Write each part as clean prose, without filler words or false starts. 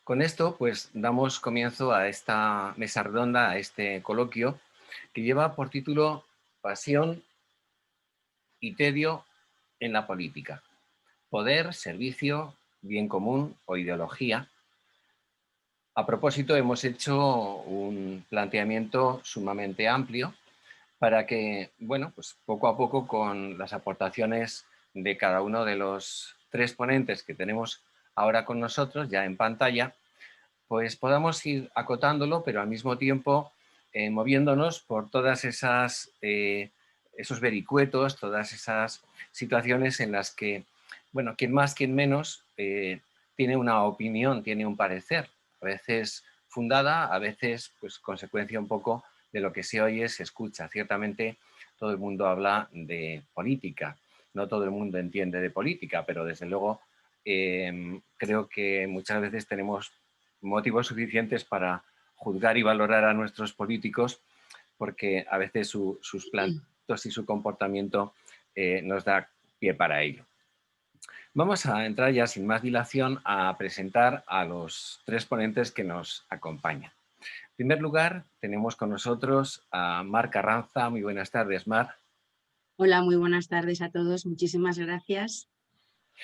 Con esto, pues damos comienzo a esta mesa redonda, a este coloquio, que lleva por título Pasión y tedio en la política. Poder, servicio, bien común o ideología. A propósito, hemos hecho un planteamiento sumamente amplio para que, bueno, pues poco a poco con las aportaciones de cada uno de los tres ponentes que tenemos ahora con nosotros, ya en pantalla, pues podamos ir acotándolo, pero al mismo tiempo moviéndonos por todas esas, esos vericuetos, todas esas situaciones en las que, bueno, quien más, quien menos, tiene una opinión, tiene un parecer, a veces fundada, a veces pues consecuencia un poco de lo que se oye, se escucha. Ciertamente todo el mundo habla de política, no todo el mundo entiende de política, pero desde luego creo que muchas veces tenemos motivos suficientes para juzgar y valorar a nuestros políticos, porque a veces sus planteamientos y su comportamiento nos da pie para ello. Vamos a entrar ya sin más dilación a presentar a los tres ponentes que nos acompañan. En primer lugar, tenemos con nosotros a Mar Carranza. Muy buenas tardes, Mar. Hola, muy buenas tardes a todos. Muchísimas gracias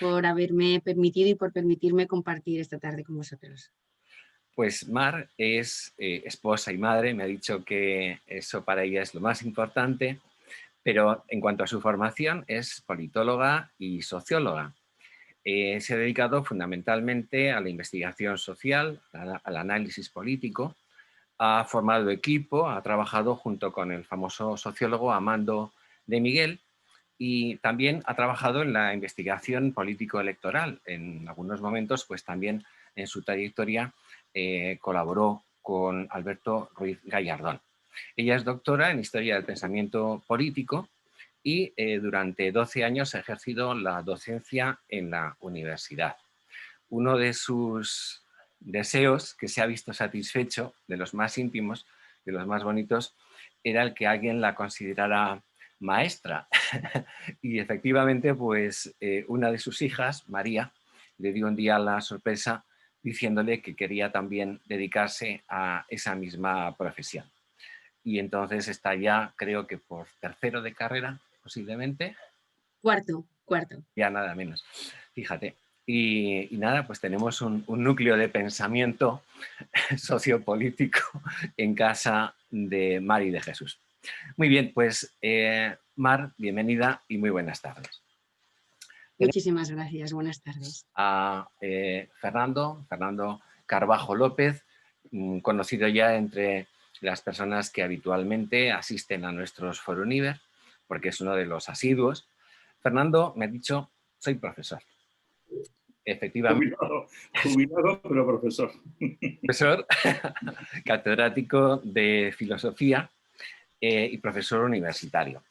por haberme permitido y por permitirme compartir esta tarde con vosotros. Pues Mar es esposa y madre, me ha dicho que eso para ella es lo más importante, pero en cuanto a su formación es politóloga y socióloga. Se ha dedicado fundamentalmente a la investigación social, al análisis político, ha formado equipo, ha trabajado junto con el famoso sociólogo Amando de Miguel y también ha trabajado en la investigación político-electoral. En algunos momentos, pues también en su trayectoria colaboró con Alberto Ruiz Gallardón. Ella es doctora en Historia del Pensamiento Político y durante 12 años ha ejercido la docencia en la universidad. Uno de sus deseos que se ha visto satisfecho, de los más íntimos, de los más bonitos, era el que alguien la considerara maestra. Y efectivamente, pues una de sus hijas, María, le dio un día la sorpresa diciéndole que quería también dedicarse a esa misma profesión. Y entonces está ya, creo que por tercero de carrera, posiblemente, Cuarto. ya nada menos, fíjate. Y nada, pues tenemos un núcleo de pensamiento sociopolítico en casa de Mar y de Jesús. Muy bien, pues Mar, bienvenida y muy buenas tardes. Tenemos Muchísimas gracias. Buenas tardes. a Fernando Carbajo López, conocido ya entre las personas que habitualmente asisten a nuestros Foruniver, porque es uno de los asiduos. Fernando me ha dicho, soy profesor. Efectivamente, Jubilado, pero profesor. profesor catedrático de filosofía y profesor universitario.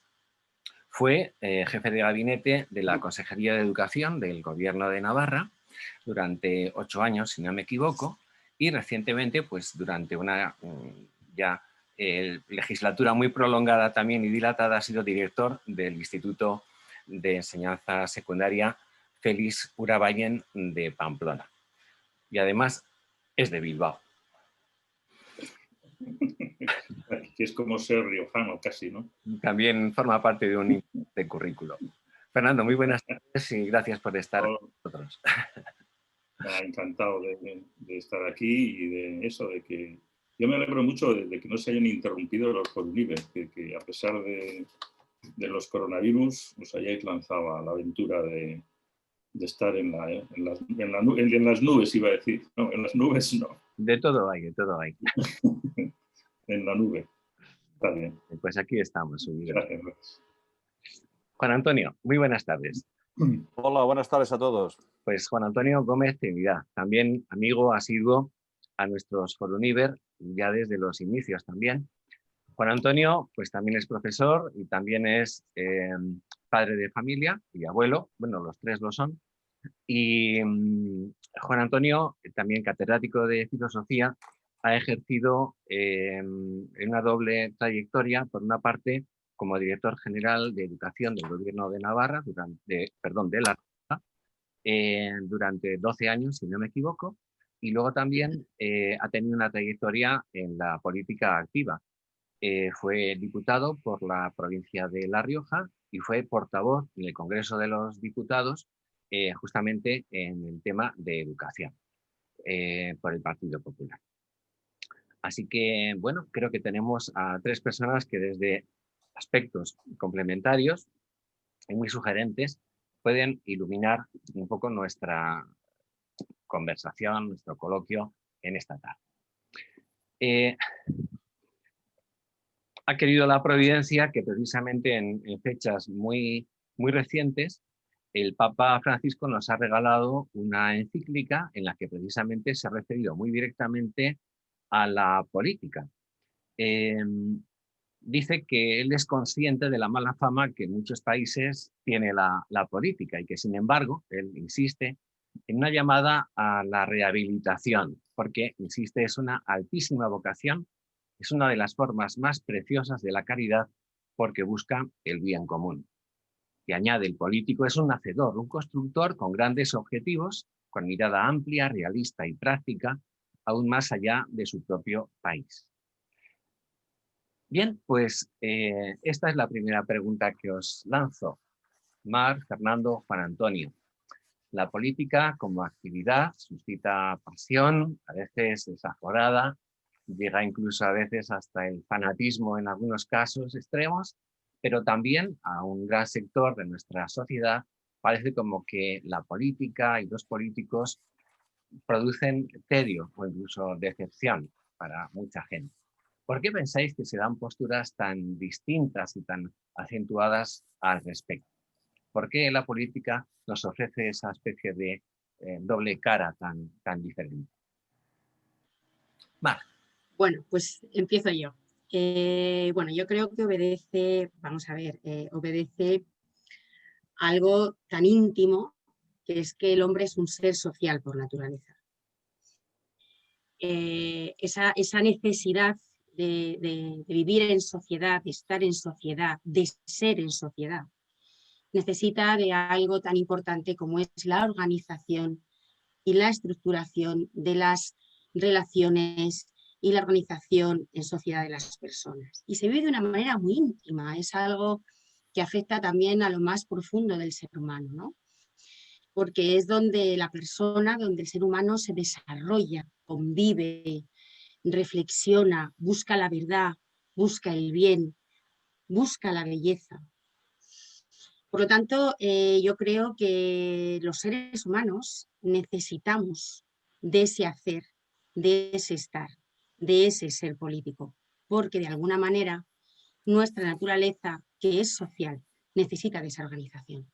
Fue jefe de gabinete de la Consejería de Educación del Gobierno de Navarra durante 8 años, si no me equivoco, y recientemente, pues durante una ya legislatura muy prolongada también y dilatada, ha sido director del Instituto de Enseñanza Secundaria Félix Urabayen de Pamplona. Y además es de Bilbao. Que es como ser riojano casi, ¿no? También forma parte de un currículo. Fernando, muy buenas tardes y gracias por estar con nosotros. Encantado de estar aquí y de eso, de que yo me alegro mucho de que no se hayan interrumpido los Foruniver, que a pesar de los coronavirus os hayáis lanzado a la aventura de estar en las nubes, iba a decir. No, en las nubes no. De todo hay, de todo hay. En la nube. Está bien. Pues aquí estamos. Gracias. Juan Antonio, muy buenas tardes. Hola, buenas tardes a todos. Pues Juan Antonio Gómez Trinidad, también amigo asiduo a nuestros Foruniver, ya desde los inicios también. Juan Antonio, pues también es profesor y también es padre de familia y abuelo, bueno, los tres lo son. Y Juan Antonio, también catedrático de filosofía, ha ejercido en una doble trayectoria, por una parte, como director general de educación del Gobierno de Navarra, de la durante 12 años, si no me equivoco, y luego también ha tenido una trayectoria en la política activa. Fue diputado por la provincia de La Rioja y fue portavoz en el Congreso de los Diputados justamente en el tema de educación por el Partido Popular. Así que, bueno, creo que tenemos a tres personas que desde aspectos complementarios y muy sugerentes pueden iluminar un poco nuestra conversación, nuestro coloquio en esta tarde. Ha querido la providencia que precisamente en fechas muy recientes el Papa Francisco nos ha regalado una encíclica en la que precisamente se ha referido muy directamente a la política. Dice que él es consciente de la mala fama que en muchos países tiene la política y que, sin embargo, él insiste en una llamada a la rehabilitación, porque, insiste, es una altísima vocación, es una de las formas más preciosas de la caridad porque busca el bien común. Y añade, el político es un hacedor, un constructor con grandes objetivos, con mirada amplia, realista y práctica, aún más allá de su propio país. Bien, pues esta es la primera pregunta que os lanzo. Mar, Fernando, Juan Antonio. La política como actividad suscita pasión, a veces desaforada, llega incluso a veces hasta el fanatismo en algunos casos extremos, pero también a un gran sector de nuestra sociedad parece como que la política y los políticos producen tedio o incluso decepción para mucha gente. ¿Por qué pensáis que se dan posturas tan distintas y tan acentuadas al respecto? ¿Por qué la política nos ofrece esa especie de doble cara tan diferente? Mar. Bueno, pues empiezo yo. Bueno, yo creo que obedece, vamos a ver, obedece a algo tan íntimo, que es que el hombre es un ser social por naturaleza. Esa necesidad de vivir en sociedad, de estar en sociedad, de ser en sociedad, necesita de algo tan importante como es la organización y la estructuración de las relaciones y la organización en sociedad de las personas. Y se vive de una manera muy íntima, es algo que afecta también a lo más profundo del ser humano, ¿no? Porque es donde la persona, donde el ser humano se desarrolla, convive, reflexiona, busca la verdad, busca el bien, busca la belleza. Por lo tanto, yo creo que los seres humanos necesitamos de ese hacer, de ese estar, de ese ser político, porque de alguna manera nuestra naturaleza, que es social, necesita de esa organización.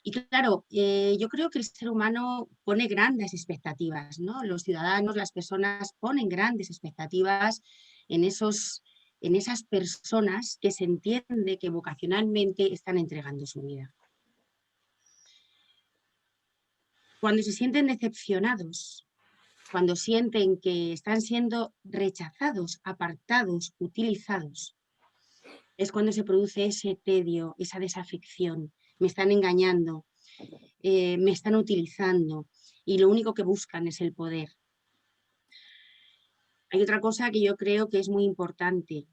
Y claro, yo creo que el ser humano pone grandes expectativas, ¿no? Los ciudadanos, las personas ponen grandes expectativas en esas personas que se entiende que vocacionalmente están entregando su vida. Cuando se sienten decepcionados, cuando sienten que están siendo rechazados, apartados, utilizados, es cuando se produce ese tedio, esa desafección. Me están engañando, me están utilizando y lo único que buscan es el poder. Hay otra cosa que yo creo que es muy importante.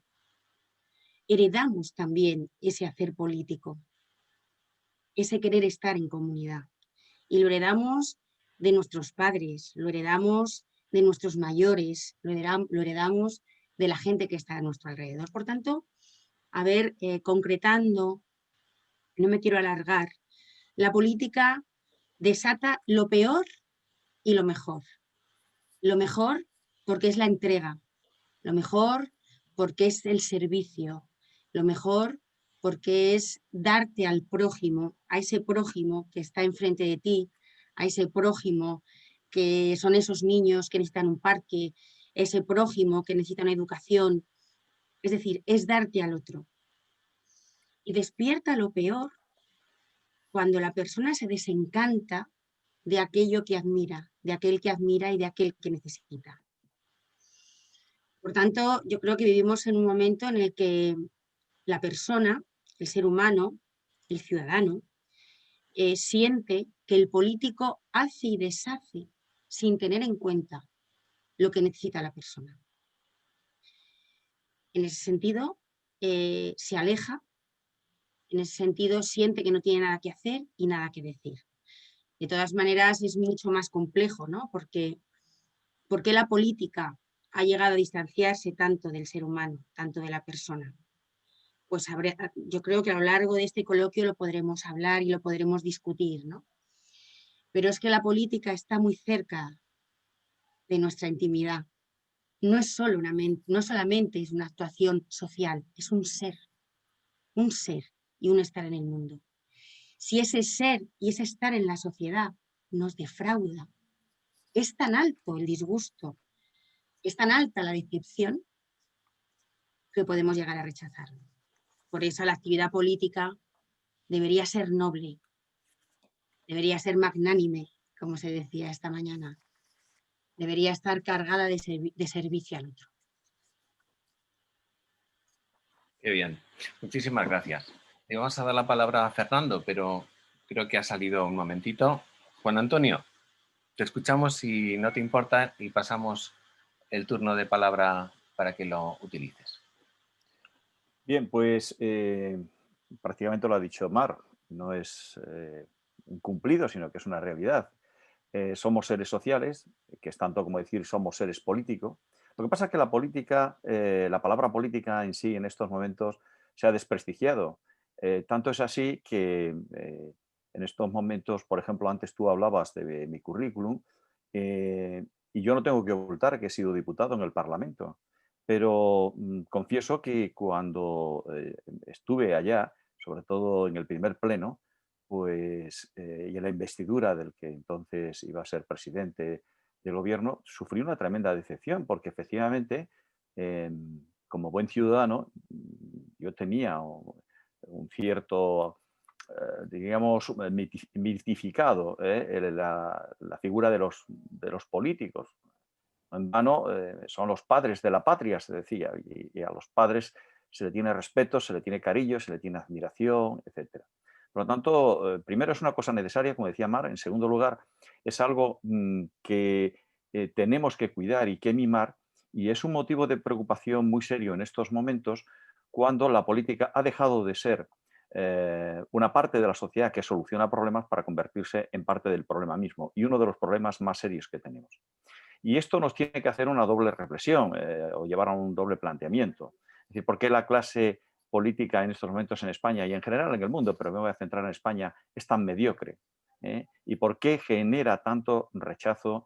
Heredamos también ese hacer político, ese querer estar en comunidad. Y lo heredamos de nuestros padres, lo heredamos de nuestros mayores, lo heredamos de la gente que está a nuestro alrededor. Por tanto, a ver, concretando, no me quiero alargar, la política desata lo peor y lo mejor. Lo mejor porque es la entrega, lo mejor porque es el servicio, lo mejor porque es darte al prójimo, a ese prójimo que está enfrente de ti, a ese prójimo que son esos niños que necesitan un parque, ese prójimo que necesita una educación. Es decir, es darte al otro. Y despierta lo peor cuando la persona se desencanta de aquello que admira, de aquel que admira y de aquel que necesita. Por tanto, yo creo que vivimos en un momento en el que la persona, el ser humano, el ciudadano, siente que el político hace y deshace sin tener en cuenta lo que necesita la persona. En ese sentido, se aleja, en ese sentido siente que no tiene nada que hacer y nada que decir. De todas maneras, es mucho más complejo, ¿no? Porque ¿por qué la política ha llegado a distanciarse tanto del ser humano, tanto de la persona? Pues yo creo que a lo largo de este coloquio lo podremos hablar y lo podremos discutir, ¿no? Pero es que la política está muy cerca de nuestra intimidad. No es no solamente es una actuación social, es un ser y un estar en el mundo. Si ese ser y ese estar en la sociedad nos defrauda, es tan alto el disgusto, es tan alta la decepción, que podemos llegar a rechazarlo. Por eso la actividad política debería ser noble, debería ser magnánime, como se decía esta mañana. Debería estar cargada de servicio al otro. Qué bien. Muchísimas gracias. Le vamos a dar la palabra a Fernando, pero creo que ha salido un momentito. Juan Antonio, te escuchamos si no te importa y pasamos el turno de palabra para que lo utilices. Bien, pues prácticamente lo ha dicho Mar. No es un cumplido, sino que es una realidad. Somos seres sociales, que es tanto como decir somos seres políticos. Lo que pasa es que la política, la palabra política en sí en estos momentos se ha desprestigiado. Tanto es así que en estos momentos, por ejemplo, antes tú hablabas de mi currículum y yo no tengo que ocultar que he sido diputado en el Parlamento, pero confieso que cuando estuve allá, sobre todo en el primer pleno, pues, y en la investidura del que entonces iba a ser presidente del gobierno, sufrí una tremenda decepción, porque efectivamente, como buen ciudadano, yo tenía un cierto, digamos, mitificado la figura de los políticos. En vano, son los padres de la patria, se decía, y a los padres se le tiene respeto, se le tiene cariño, se le tiene admiración, etcétera. Por lo tanto, primero es una cosa necesaria, como decía Mar. En segundo lugar, es algo que tenemos que cuidar y que mimar, y es un motivo de preocupación muy serio en estos momentos cuando la política ha dejado de ser una parte de la sociedad que soluciona problemas para convertirse en parte del problema mismo, y uno de los problemas más serios que tenemos. Y esto nos tiene que hacer una doble reflexión o llevar a un doble planteamiento. Es decir, ¿por qué la clase política en estos momentos en España y en general en el mundo, pero me voy a centrar en España, es tan mediocre? ¿Y por qué genera tanto rechazo,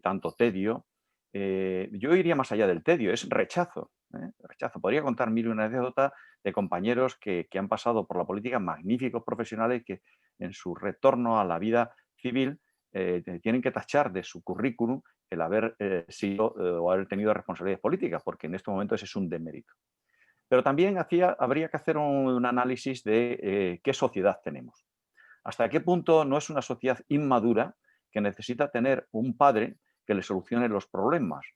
tanto tedio? Yo iría más allá del tedio, es rechazo. Rechazo. Podría contar mil y una anécdota de compañeros que han pasado por la política, magníficos profesionales que en su retorno a la vida civil tienen que tachar de su currículum el haber sido o haber tenido responsabilidades políticas, porque en estos momentos es un demérito. Pero también habría que hacer un análisis de qué sociedad tenemos. Hasta qué punto no es una sociedad inmadura que necesita tener un padre que le solucione los problemas.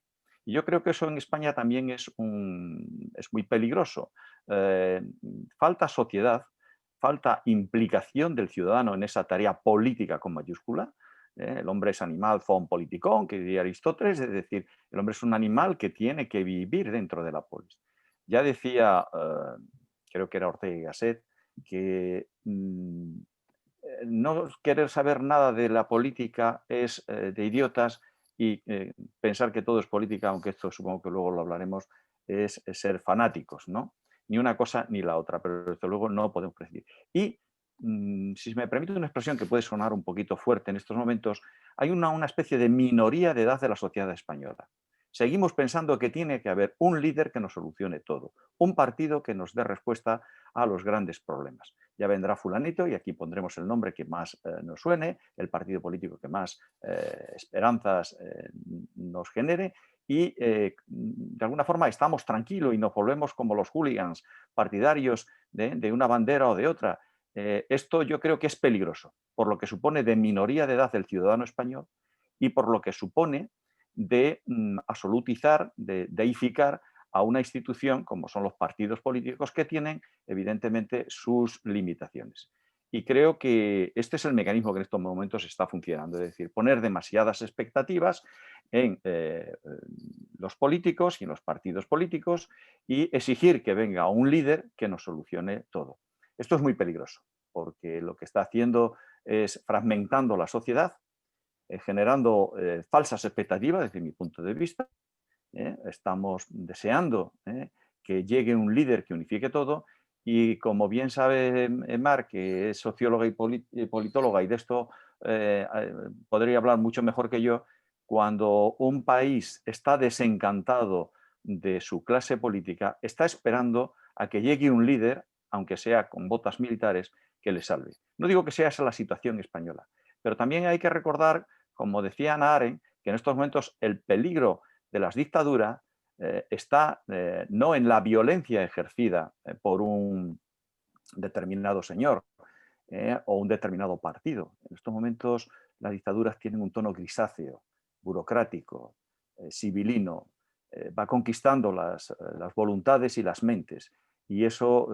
Y yo creo que eso en España también es muy peligroso. Falta sociedad, falta implicación del ciudadano en esa tarea política con mayúscula. El hombre es animal von politikon, que diría Aristóteles, es decir, el hombre es un animal que tiene que vivir dentro de la polis. Ya decía, creo que era Ortega y Gasset, que no querer saber nada de la política es de idiotas, y pensar que todo es política, aunque esto supongo que luego lo hablaremos, es ser fanáticos, ¿no? Ni una cosa ni la otra, pero desde luego no podemos prescindir. Y si me permite una expresión que puede sonar un poquito fuerte en estos momentos, hay una especie de minoría de edad de la sociedad española. Seguimos pensando que tiene que haber un líder que nos solucione todo, un partido que nos dé respuesta a los grandes problemas. Ya vendrá fulanito y aquí pondremos el nombre que más nos suene, el partido político que más esperanzas nos genere, y de alguna forma estamos tranquilos y nos volvemos como los hooligans partidarios de una bandera o de otra. Esto yo creo que es peligroso, por lo que supone de minoría de edad del ciudadano español y por lo que supone de absolutizar, de deificar a una institución como son los partidos políticos, que tienen evidentemente sus limitaciones. Y creo que este es el mecanismo que en estos momentos está funcionando, es decir, poner demasiadas expectativas en los políticos y en los partidos políticos y exigir que venga un líder que nos solucione todo. Esto es muy peligroso, porque lo que está haciendo es fragmentando la sociedad, generando falsas expectativas desde mi punto de vista. Estamos deseando que llegue un líder que unifique todo y, como bien sabe Mar, que es socióloga y politóloga y de esto podría hablar mucho mejor que yo, cuando un país está desencantado de su clase política, está esperando a que llegue un líder, aunque sea con botas militares, que le salve. No digo que sea esa la situación española, pero también hay que recordar, como decía Hannah Arendt, que en estos momentos el peligro de las dictaduras está no en la violencia ejercida por un determinado señor o un determinado partido. En estos momentos las dictaduras tienen un tono grisáceo, burocrático, civilino, va conquistando las voluntades y las mentes. Y eso,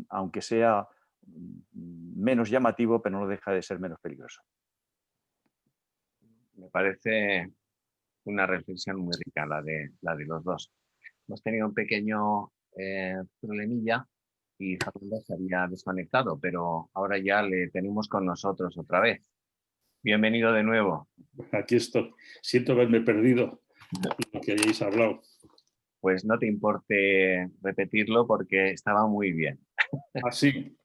aunque sea menos llamativo, pero no deja de ser menos peligroso. Me parece una reflexión muy rica la de los dos. Hemos tenido un pequeño problemilla y Fernando se había desconectado, pero ahora ya le tenemos con nosotros otra vez. Bienvenido de nuevo. Aquí estoy. Siento haberme perdido lo que hayáis hablado. Pues no te importe repetirlo porque estaba muy bien. Ah, sí.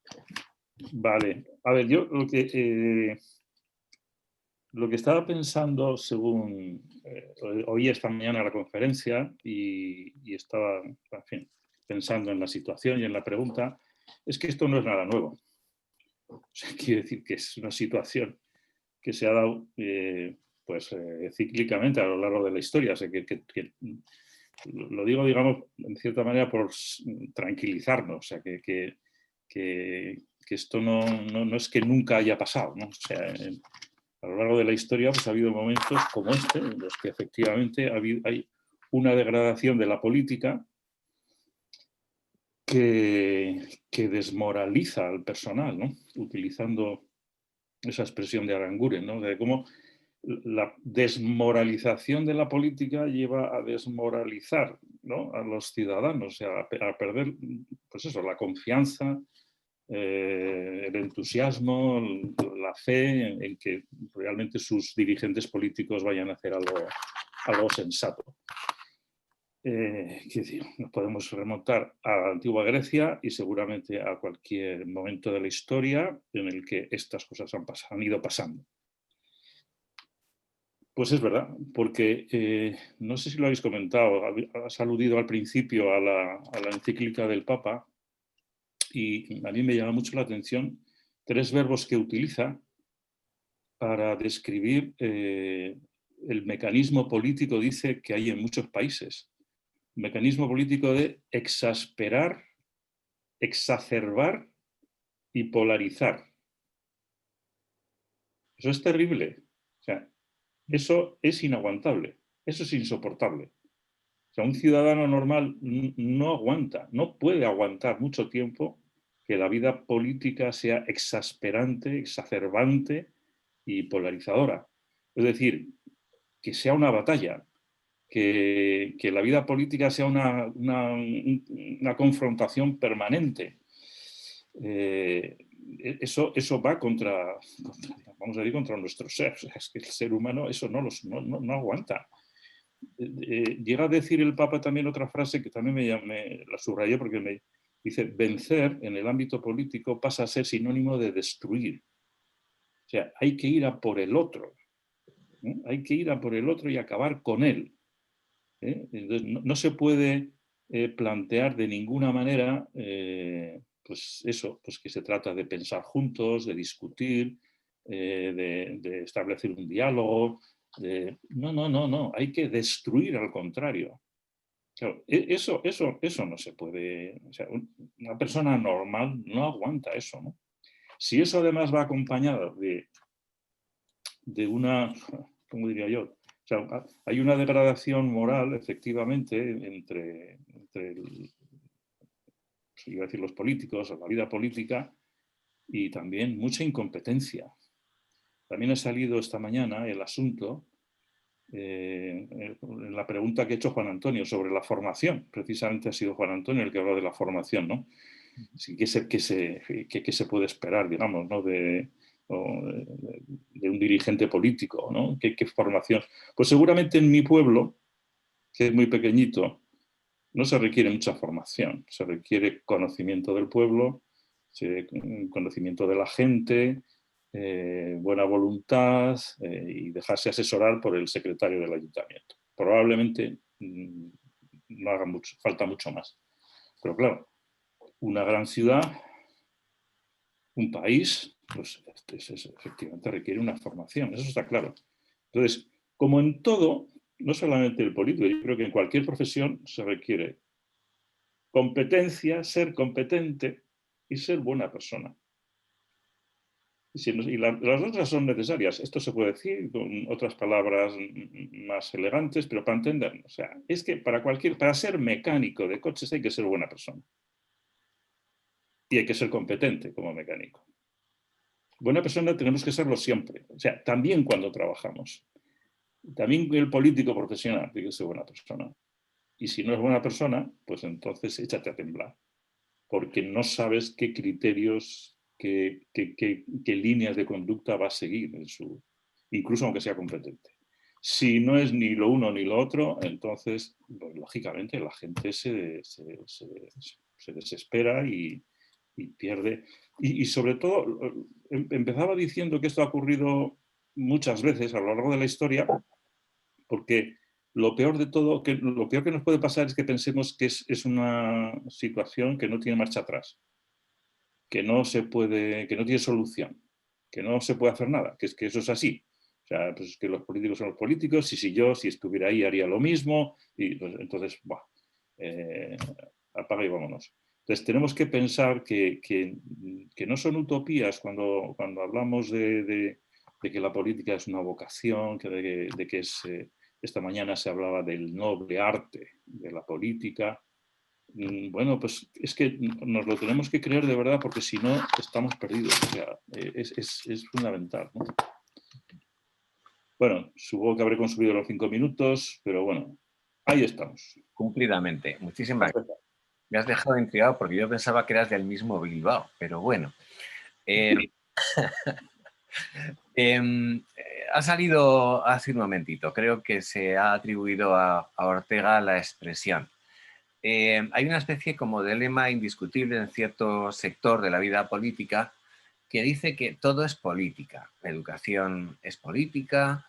Vale. A ver, yo lo que estaba pensando, según oí esta mañana la conferencia y estaba, en fin, pensando en la situación y en la pregunta, es que esto no es nada nuevo. O sea, quiere decir que es una situación que se ha dado cíclicamente a lo largo de la historia. O sea, que lo digo, digamos, en cierta manera por tranquilizarnos. O sea, que esto no es que nunca haya pasado, ¿no? O sea, a lo largo de la historia pues, ha habido momentos como este, en los que efectivamente hay una degradación de la política que desmoraliza al personal, ¿no? Utilizando esa expresión de Aranguren, ¿no? De cómo la desmoralización de la política lleva a desmoralizar, ¿no? A los ciudadanos, o sea, a perder, pues eso, la confianza, el entusiasmo, la fe en que realmente sus dirigentes políticos vayan a hacer algo sensato. Nos podemos remontar a la antigua Grecia y seguramente a cualquier momento de la historia en el que estas cosas han ido pasando. Pues es verdad, porque no sé si lo habéis comentado, has aludido al principio a la encíclica del Papa y a mí me llama mucho la atención 3 verbos que utiliza para describir el mecanismo político, dice, que hay en muchos países. Mecanismo político de exasperar, exacerbar y polarizar. Eso es terrible. O sea, eso es inaguantable, eso es insoportable. O sea, un ciudadano normal no aguanta, no puede aguantar mucho tiempo que la vida política sea exasperante, exacerbante y polarizadora. Es decir, que sea una batalla, que la vida política sea una confrontación permanente. Eso va contra, vamos a decir, contra nuestro ser. Es que el ser humano eso no aguanta. Llega a decir el Papa también otra frase que también me la subrayé porque me dice, vencer en el ámbito político pasa a ser sinónimo de destruir. O sea, hay que ir a por el otro. Hay que ir a por el otro y acabar con él. Entonces, no se puede plantear de ninguna manera pues eso, pues que se trata de pensar juntos, de discutir, de establecer un diálogo. No, hay que destruir al contrario. Claro, eso no se puede, o sea, una persona normal no aguanta eso, ¿no? Si eso además va acompañado de una, ¿cómo diría yo? O sea, hay una degradación moral, efectivamente, entre iba a decir los políticos, o la vida política, y también mucha incompetencia. También ha salido esta mañana el asunto, en la pregunta que ha hecho Juan Antonio sobre la formación. Precisamente ha sido Juan Antonio el que habló de la formación, ¿no? Sí, ¿qué se puede esperar, digamos, ¿no? de un dirigente político, ¿no? ¿Qué formación? Pues seguramente en mi pueblo, que es muy pequeñito, no se requiere mucha formación, se requiere conocimiento del pueblo, conocimiento de la gente, buena voluntad y dejarse asesorar por el secretario del ayuntamiento. Probablemente no haga mucho, falta mucho más. Pero claro, una gran ciudad, un país, pues efectivamente requiere una formación, eso está claro. Entonces, como en todo, no solamente el político, yo creo que en cualquier profesión se requiere competencia, ser competente y ser buena persona. Y las otras son necesarias. Esto se puede decir con otras palabras más elegantes, pero para entendernos. O sea, es que para ser mecánico de coches hay que ser buena persona. Y hay que ser competente como mecánico. Buena persona tenemos que serlo siempre. O sea, también cuando trabajamos. También el político profesional tiene que ser buena persona. Y si no es buena persona, pues entonces échate a temblar. Porque no sabes qué criterios, qué líneas de conducta va a seguir, incluso aunque sea competente. Si no es ni lo uno ni lo otro, entonces, pues, lógicamente, la gente se desespera y pierde. Y sobre todo, empezaba diciendo que esto ha ocurrido muchas veces a lo largo de la historia, porque lo peor de todo, lo peor que nos puede pasar es que pensemos que es una situación que no tiene marcha atrás, que no tiene solución, que no se puede hacer nada, que eso es así. O sea, pues que los políticos son los políticos, y si estuviera ahí, haría lo mismo, y pues, entonces, apaga y vámonos. Entonces tenemos que pensar que no son utopías cuando hablamos de que la política es una vocación, de que es... esta mañana se hablaba del noble arte de la política. Bueno, pues es que nos lo tenemos que creer de verdad, porque si no estamos perdidos. O sea, es fundamental, ¿no? Bueno, supongo que habré consumido los 5 minutos, pero bueno, ahí estamos. Cumplidamente. Muchísimas gracias. Me has dejado intrigado porque yo pensaba que eras del mismo Bilbao, pero bueno. Ha salido hace un momentito, creo que se ha atribuido a Ortega la expresión. Hay una especie como de lema indiscutible en cierto sector de la vida política que dice que todo es política. La educación es política,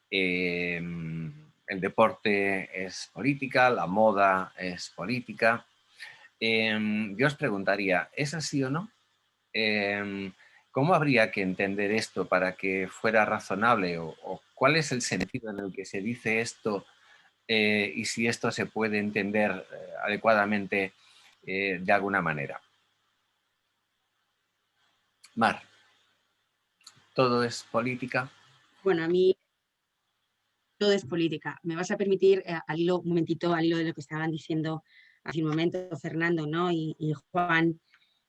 el deporte es política, la moda es política. Yo os preguntaría, ¿es así o no? ¿Cómo habría que entender esto para que fuera razonable? ¿O cuál es el sentido en el que se dice esto? Y si esto se puede entender adecuadamente de alguna manera. Mar, ¿todo es política? Bueno, a mí todo es política. Me vas a permitir, un momentito, al hilo de lo que estaban diciendo hace un momento Fernando, ¿no? y Juan.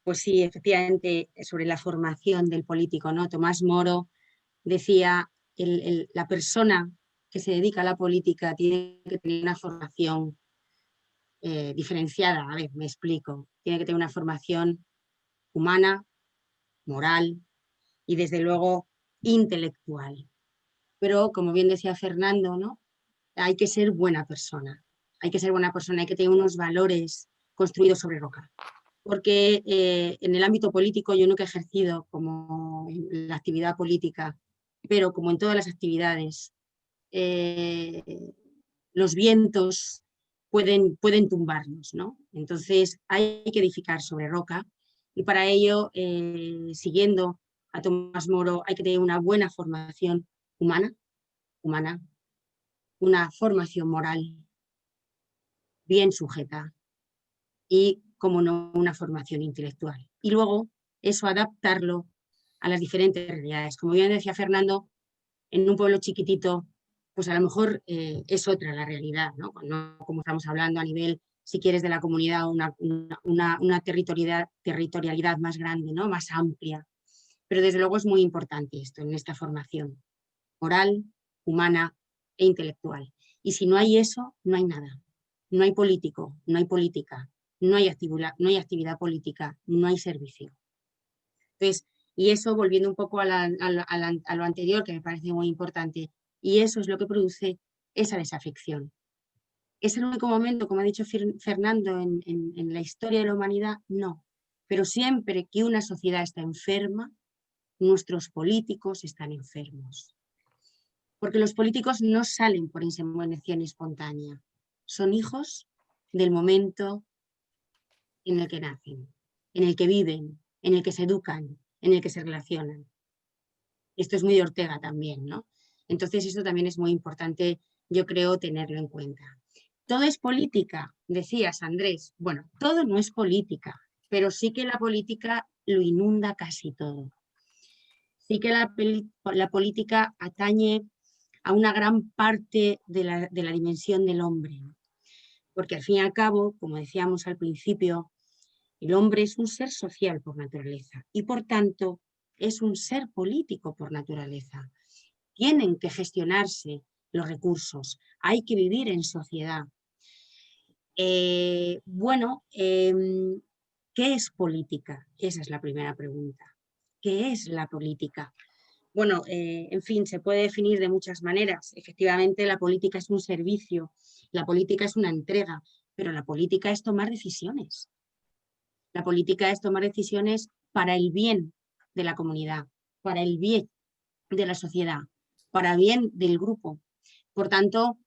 Pues sí, efectivamente, sobre la formación del político, ¿no? Tomás Moro decía, la persona que se dedica a la política tiene que tener una formación diferenciada. A ver, me explico. Tiene que tener una formación humana, moral y, desde luego, intelectual. Pero, como bien decía Fernando, ¿no? Hay que ser buena persona. Hay que ser buena persona, hay que tener unos valores construidos sobre roca. Porque en el ámbito político yo nunca he ejercido como en la actividad política, pero como en todas las actividades, los vientos pueden tumbarnos, ¿no? Entonces hay que edificar sobre roca, y para ello, siguiendo a Tomás Moro, hay que tener una buena formación humana, una formación moral bien sujeta y, como no, una formación intelectual. Y luego eso adaptarlo a las diferentes realidades. Como bien decía Fernando, en un pueblo chiquitito, pues a lo mejor es otra la realidad, ¿no? Como estamos hablando a nivel, si quieres, de la comunidad, una territorialidad más grande, ¿no? Más amplia. pero desde luego es muy importante esto en esta formación moral, humana e intelectual. Y si no hay eso, no hay nada. No hay político, no hay política, no hay actividad política, no hay servicio. Entonces, y eso, volviendo un poco a lo anterior, que me parece muy importante, y eso es lo que produce esa desafección. ¿Es el único momento, como ha dicho Fernando, en la historia de la humanidad? No. Pero siempre que una sociedad está enferma, nuestros políticos están enfermos. Porque los políticos no salen por inseminación espontánea. Son hijos del momento en el que nacen, en el que viven, en el que se educan, en el que se relacionan. Esto es muy de Ortega también, ¿no? Entonces esto también es muy importante, yo creo, tenerlo en cuenta. ¿Todo es política? Decías, Andrés. Bueno, todo no es política, pero sí que la política lo inunda casi todo. Sí que la política atañe a una gran parte de la dimensión del hombre. Porque al fin y al cabo, como decíamos al principio, el hombre es un ser social por naturaleza y por tanto es un ser político por naturaleza. Tienen que gestionarse los recursos, hay que vivir en sociedad. ¿Qué es política? Esa es la primera pregunta. ¿Qué es la política? Bueno, en fin, se puede definir de muchas maneras. Efectivamente, la política es un servicio, la política es una entrega, pero la política es tomar decisiones. La política es tomar decisiones para el bien de la comunidad, para el bien de la sociedad, para el bien del grupo. Por tanto,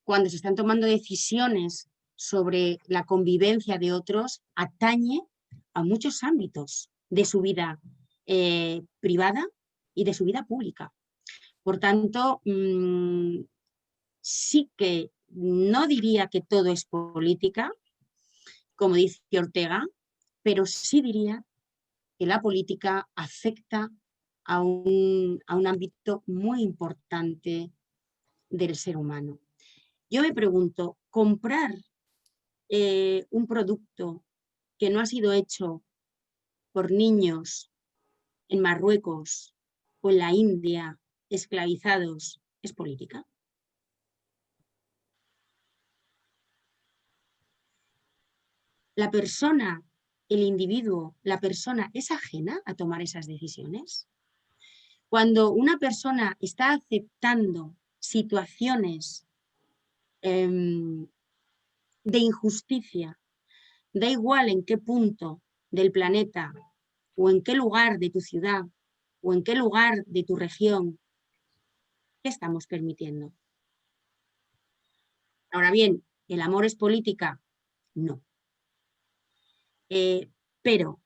cuando se están tomando decisiones sobre la convivencia de otros, atañe a muchos ámbitos de su vida privada y de su vida pública. Por tanto, sí que no diría que todo es política, como dice Ortega, pero sí diría que la política afecta a un ámbito muy importante del ser humano. Yo me pregunto, ¿comprar un producto que no ha sido hecho por niños en Marruecos o en la India esclavizados es política? La persona, el individuo, la persona es ajena a tomar esas decisiones. Cuando una persona está aceptando situaciones de injusticia, da igual en qué punto del planeta o en qué lugar de tu ciudad o en qué lugar de tu región, ¿qué estamos permitiendo? Ahora bien, ¿el amor es política? No. Pero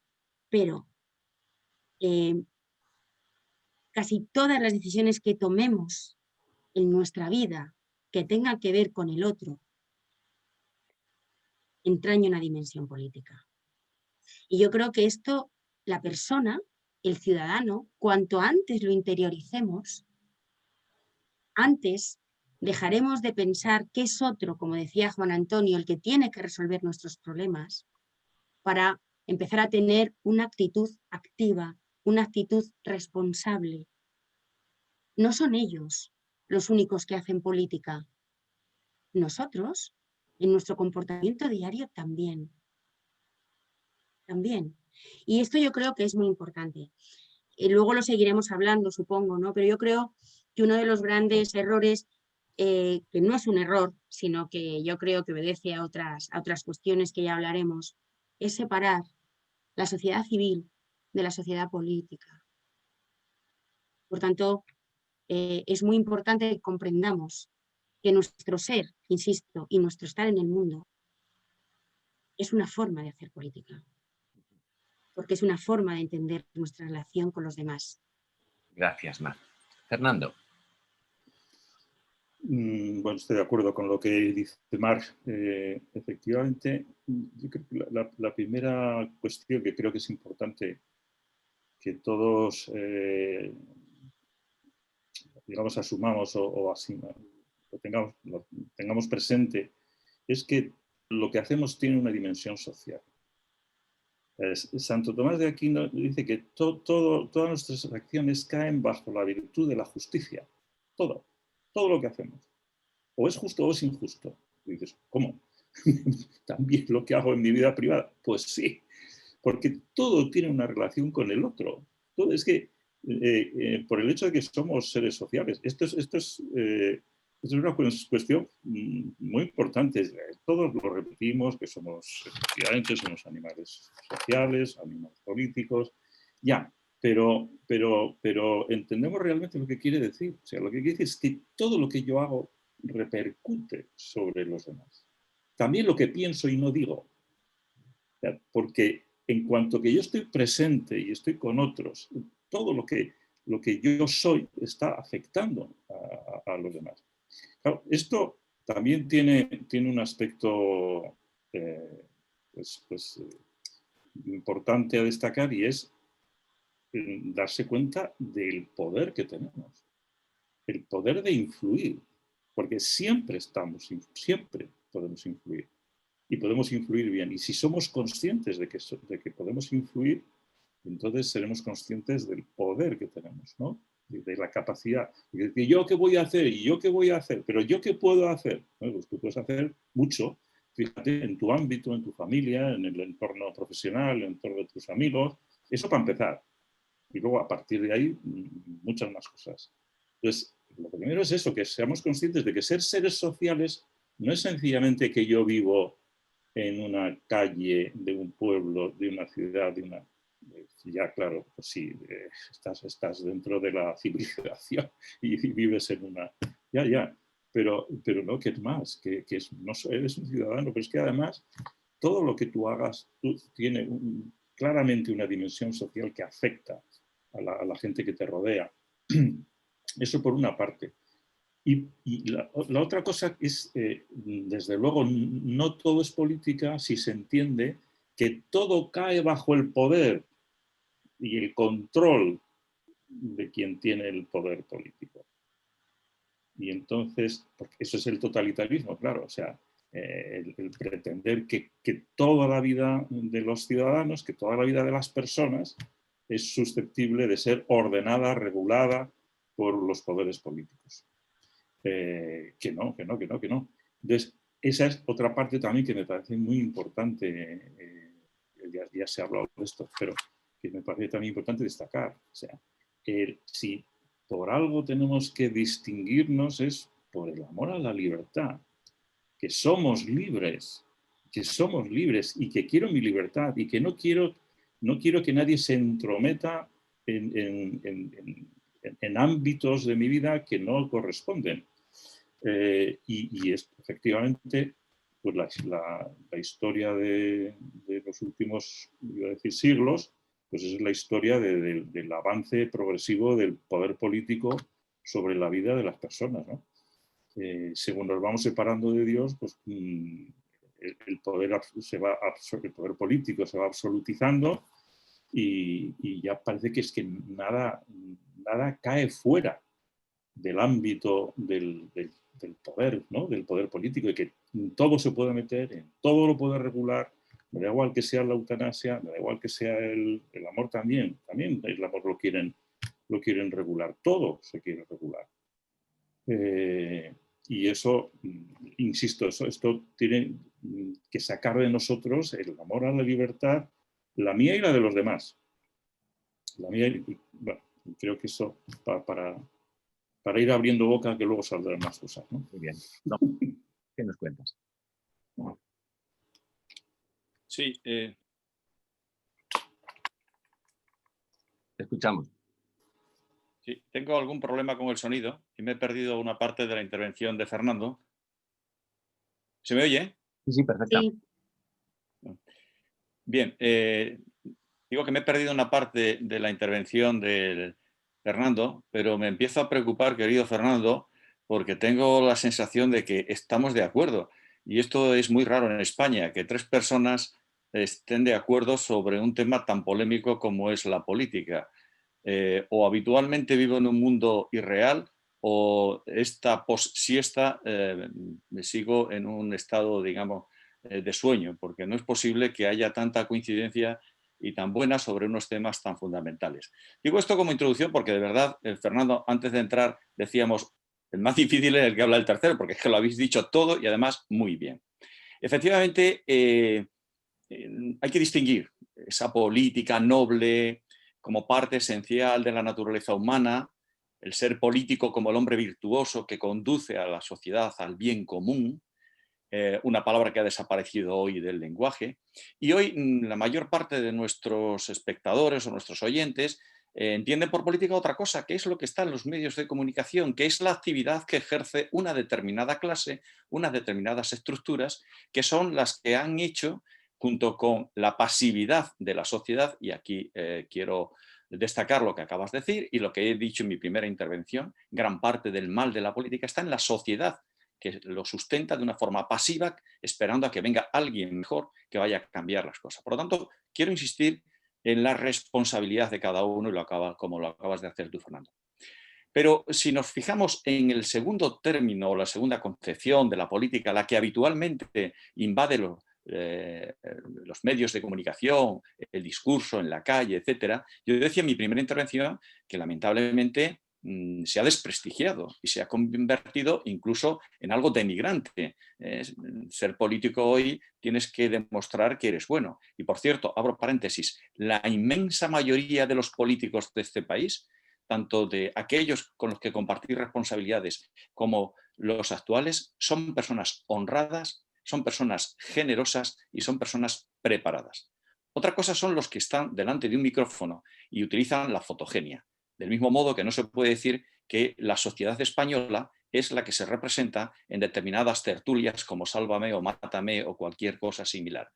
casi todas las decisiones que tomemos en nuestra vida que tengan que ver con el otro entraña una dimensión política. Y yo creo que esto, la persona, el ciudadano, cuanto antes lo interioricemos, antes dejaremos de pensar que es otro, como decía Juan Antonio, el que tiene que resolver nuestros problemas, para empezar a tener una actitud activa, una actitud responsable. No son ellos los únicos que hacen política. Nosotros, en nuestro comportamiento diario, también. También. Y esto yo creo que es muy importante. Luego lo seguiremos hablando, supongo, ¿no? Pero yo creo que uno de los grandes errores, que no es un error, sino que yo creo que obedece a otras cuestiones que ya hablaremos, es separar la sociedad civil de la sociedad política. Por tanto, es muy importante que comprendamos que nuestro ser, insisto, y nuestro estar en el mundo es una forma de hacer política, porque es una forma de entender nuestra relación con los demás. Gracias, Mar. Fernando. Bueno, estoy de acuerdo con lo que dice Mar. Efectivamente, yo creo que la primera cuestión que creo que es importante que todos, digamos, asumamos o así, lo tengamos presente, es que lo que hacemos tiene una dimensión social. Santo Tomás de Aquino dice que todas nuestras acciones caen bajo la virtud de la justicia. Todo lo que hacemos. O es justo o es injusto. Y dices, ¿cómo? ¿También lo que hago en mi vida privada? Pues sí, porque todo tiene una relación con el otro. Todo es que, por el hecho de que somos seres sociales, esto es una cuestión muy importante. Todos lo repetimos, que efectivamente somos animales sociales, animales políticos, ya, pero entendemos realmente lo que quiere decir. O sea, lo que quiere decir es que todo lo que yo hago repercute sobre los demás. También lo que pienso y no digo. Porque en cuanto que yo estoy presente y estoy con otros, todo lo que yo soy está afectando a los demás. Claro, esto también tiene un aspecto importante a destacar, y es darse cuenta del poder que tenemos, el poder de influir, porque siempre podemos influir. Y podemos influir bien. Y si somos conscientes de que podemos influir, entonces seremos conscientes del poder que tenemos, ¿no? De la capacidad. Y ¿yo qué voy a hacer? ¿Y yo qué voy a hacer? ¿Pero yo qué puedo hacer? Bueno, pues tú puedes hacer mucho. Fíjate, en tu ámbito, en tu familia, en el entorno profesional, en el entorno de tus amigos. Eso para empezar. Y luego, a partir de ahí, muchas más cosas. Entonces, lo primero es eso, que seamos conscientes de que ser seres sociales no es sencillamente que yo vivo en una calle de un pueblo, de una ciudad, ya claro, pues sí, estás dentro de la civilización y vives en una... Ya, pero no, que es más, que no eres un ciudadano, pero es que además todo lo que tú hagas tiene claramente una dimensión social que afecta a la gente que te rodea. Eso por una parte. Y la otra cosa es, desde luego, no todo es política si se entiende que todo cae bajo el poder y el control de quien tiene el poder político. Y entonces, porque eso es el totalitarismo, claro, o sea, el pretender que toda la vida de los ciudadanos, que toda la vida de las personas es susceptible de ser ordenada, regulada por los poderes políticos. Que no. Entonces, esa es otra parte también que me parece muy importante, ya se ha hablado de esto, pero que me parece también importante destacar. O sea, si por algo tenemos que distinguirnos es por el amor a la libertad, que somos libres y que quiero mi libertad y que no quiero que nadie se entrometa en ámbitos de mi vida que no corresponden. Y efectivamente, pues la historia de los últimos, iba a decir, siglos, pues es la historia del avance progresivo del poder político sobre la vida de las personas, ¿no? Según nos vamos separando de Dios, pues el poder político se va absolutizando y ya parece que es que nada cae fuera del ámbito del poder, ¿no? Del poder político, y que todo se puede meter, en todo lo puede regular. Me da igual que sea la eutanasia, me da igual que sea el amor también el amor lo quieren regular, todo se quiere regular. Y eso, insisto, esto tiene que sacar de nosotros el amor a la libertad, la mía y la de los demás. La mía, bueno, creo que eso para ir abriendo boca, que luego saldrán más cosas, ¿no? Muy bien. No. ¿Qué nos cuentas? Sí. Te escuchamos. Sí, tengo algún problema con el sonido y me he perdido una parte de la intervención de Fernando. ¿Se me oye? Sí, perfecto. Sí. Bien, digo que me he perdido una parte de la intervención de Fernando, pero me empiezo a preocupar, querido Fernando, porque tengo la sensación de que estamos de acuerdo. Y esto es muy raro en España, que tres personas estén de acuerdo sobre un tema tan polémico como es la política. O habitualmente vivo en un mundo irreal, o esta post-siesta me sigo en un estado, digamos, de sueño, porque no es posible que haya tanta coincidencia y tan buena sobre unos temas tan fundamentales. Digo esto como introducción porque de verdad, Fernando, antes de entrar decíamos, el más difícil es el que habla el tercero, porque es que lo habéis dicho todo y además muy bien. Efectivamente, hay que distinguir esa política noble como parte esencial de la naturaleza humana, el ser político como el hombre virtuoso que conduce a la sociedad al bien común, una palabra que ha desaparecido hoy del lenguaje, y hoy la mayor parte de nuestros espectadores o nuestros oyentes entienden por política otra cosa, que es lo que está en los medios de comunicación, que es la actividad que ejerce una determinada clase, unas determinadas estructuras, que son las que han hecho, junto con la pasividad de la sociedad, y aquí quiero destacar lo que acabas de decir y lo que he dicho en mi primera intervención, gran parte del mal de la política está en la sociedad, que lo sustenta de una forma pasiva, esperando a que venga alguien mejor que vaya a cambiar las cosas. Por lo tanto, quiero insistir en la responsabilidad de cada uno, y como lo acabas de hacer tú, Fernando. Pero si nos fijamos en el segundo término o la segunda concepción de la política, la que habitualmente invade los medios de comunicación, el discurso en la calle, etcétera, yo decía en mi primera intervención que lamentablemente se ha desprestigiado y se ha convertido incluso en algo denigrante. Ser político hoy tienes que demostrar que eres bueno. Y por cierto, abro paréntesis, la inmensa mayoría de los políticos de este país, tanto de aquellos con los que compartir responsabilidades como los actuales, son personas honradas, son personas generosas y son personas preparadas. Otra cosa son los que están delante de un micrófono y utilizan la fotogenia. Del mismo modo que no se puede decir que la sociedad española es la que se representa en determinadas tertulias como Sálvame o Mátame o cualquier cosa similar.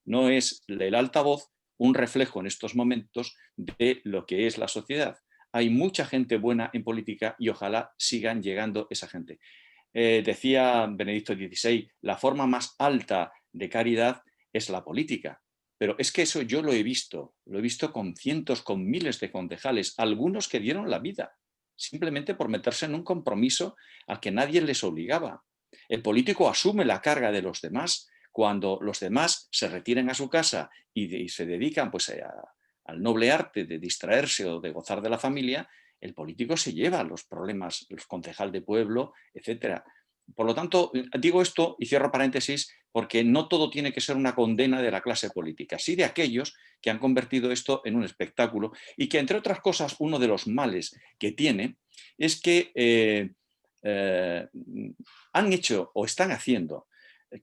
No es el altavoz un reflejo en estos momentos de lo que es la sociedad. Hay mucha gente buena en política y ojalá sigan llegando esa gente. Decía Benedicto XVI, la forma más alta de caridad es la política. Pero es que eso yo lo he visto con cientos, con miles de concejales, algunos que dieron la vida, simplemente por meterse en un compromiso al que nadie les obligaba. El político asume la carga de los demás cuando los demás se retiran a su casa y se dedican pues, al noble arte de distraerse o de gozar de la familia. El político se lleva los problemas, los concejal de pueblo, etc. Por lo tanto, digo esto y cierro paréntesis porque no todo tiene que ser una condena de la clase política, sí de aquellos que han convertido esto en un espectáculo y que, entre otras cosas, uno de los males que tiene es que han hecho o están haciendo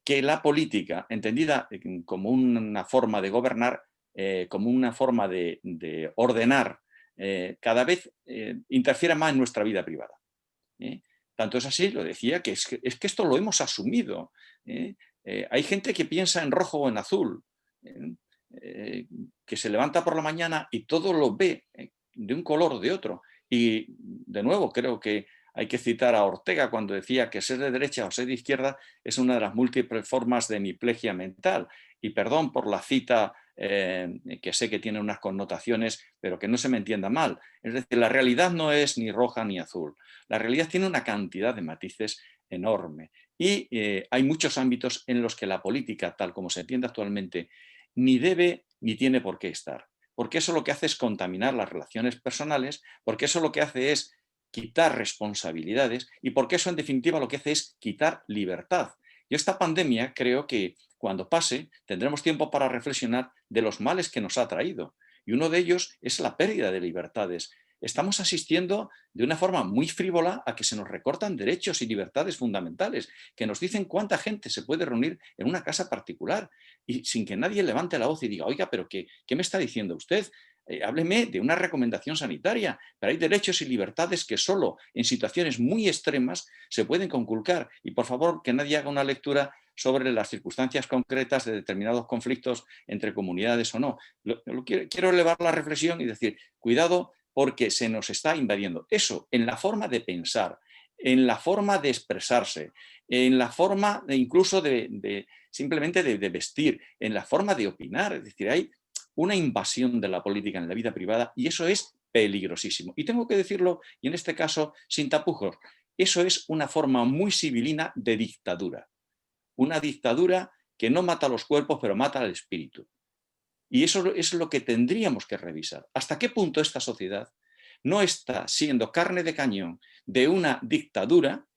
que la política, entendida como una forma de gobernar, como una forma de ordenar, cada vez interfiera más en nuestra vida privada. Tanto es así, lo decía, que es que esto lo hemos asumido. Hay gente que piensa en rojo o en azul, que se levanta por la mañana y todo lo ve de un color o de otro. Y, de nuevo, creo que hay que citar a Ortega cuando decía que ser de derecha o ser de izquierda es una de las múltiples formas de hemiplegia mental. Y perdón por la cita, que sé que tiene unas connotaciones, pero que no se me entienda mal. Es decir, la realidad no es ni roja ni azul. La realidad tiene una cantidad de matices enorme. Y hay muchos ámbitos en los que la política, tal como se entiende actualmente, ni debe ni tiene por qué estar. Porque eso lo que hace es contaminar las relaciones personales, porque eso lo que hace es quitar responsabilidades y porque eso en definitiva lo que hace es quitar libertad. Y esta pandemia creo que cuando pase tendremos tiempo para reflexionar de los males que nos ha traído. Y uno de ellos es la pérdida de libertades. Estamos asistiendo de una forma muy frívola a que se nos recortan derechos y libertades fundamentales, que nos dicen cuánta gente se puede reunir en una casa particular y sin que nadie levante la voz y diga, oiga, pero ¿qué me está diciendo usted? Hábleme de una recomendación sanitaria, pero hay derechos y libertades que solo en situaciones muy extremas se pueden conculcar. Y por favor, que nadie haga una lectura sobre las circunstancias concretas de determinados conflictos entre comunidades o no. Quiero elevar la reflexión y decir, cuidado porque se nos está invadiendo. Eso en la forma de pensar, en la forma de expresarse, en la forma incluso simplemente de vestir, en la forma de opinar. Es decir, hay una invasión de la política en la vida privada y eso es peligrosísimo. Y tengo que decirlo, y en este caso sin tapujos, eso es una forma muy civilina de dictadura. Una dictadura que no mata los cuerpos, pero mata al espíritu. Y eso es lo que tendríamos que revisar. ¿Hasta qué punto esta sociedad no está siendo carne de cañón de una dictadura,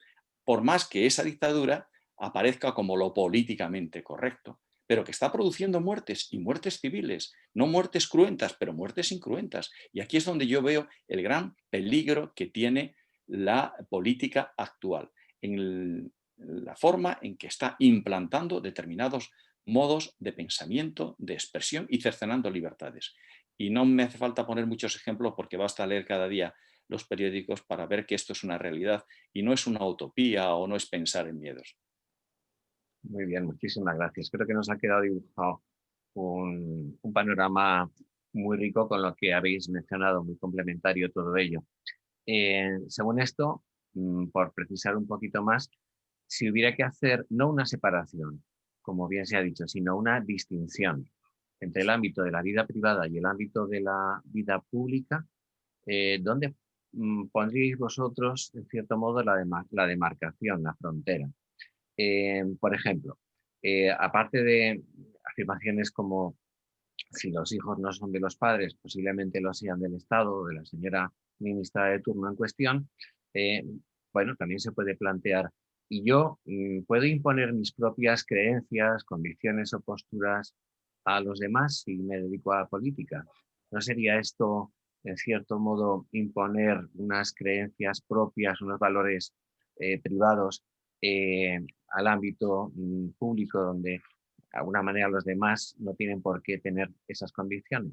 por más que esa dictadura aparezca como lo políticamente correcto, pero que está produciendo muertes, y muertes civiles, no muertes cruentas, pero muertes incruentas? Y aquí es donde yo veo el gran peligro que tiene la política actual, en la forma en que está implantando determinados modos de pensamiento, de expresión y cercenando libertades. Y no me hace falta poner muchos ejemplos porque basta leer cada día los periódicos para ver que esto es una realidad y no es una utopía o no es pensar en miedos. Muy bien, muchísimas gracias. Creo que nos ha quedado dibujado un panorama muy rico con lo que habéis mencionado, muy complementario todo ello. Según esto, por precisar un poquito más, si hubiera que hacer no una separación, como bien se ha dicho, sino una distinción entre el ámbito de la vida privada y el ámbito de la vida pública, ¿dónde pondríais vosotros, en cierto modo, la demarcación, la frontera? Por ejemplo, aparte de afirmaciones como si los hijos no son de los padres, posiblemente lo sean del Estado o de la señora ministra de turno en cuestión, bueno, también se puede plantear, y yo puedo imponer mis propias creencias, convicciones o posturas a los demás si me dedico a la política. ¿No sería esto, en cierto modo, imponer unas creencias propias, unos valores privados al ámbito público, donde de alguna manera los demás no tienen por qué tener esas convicciones?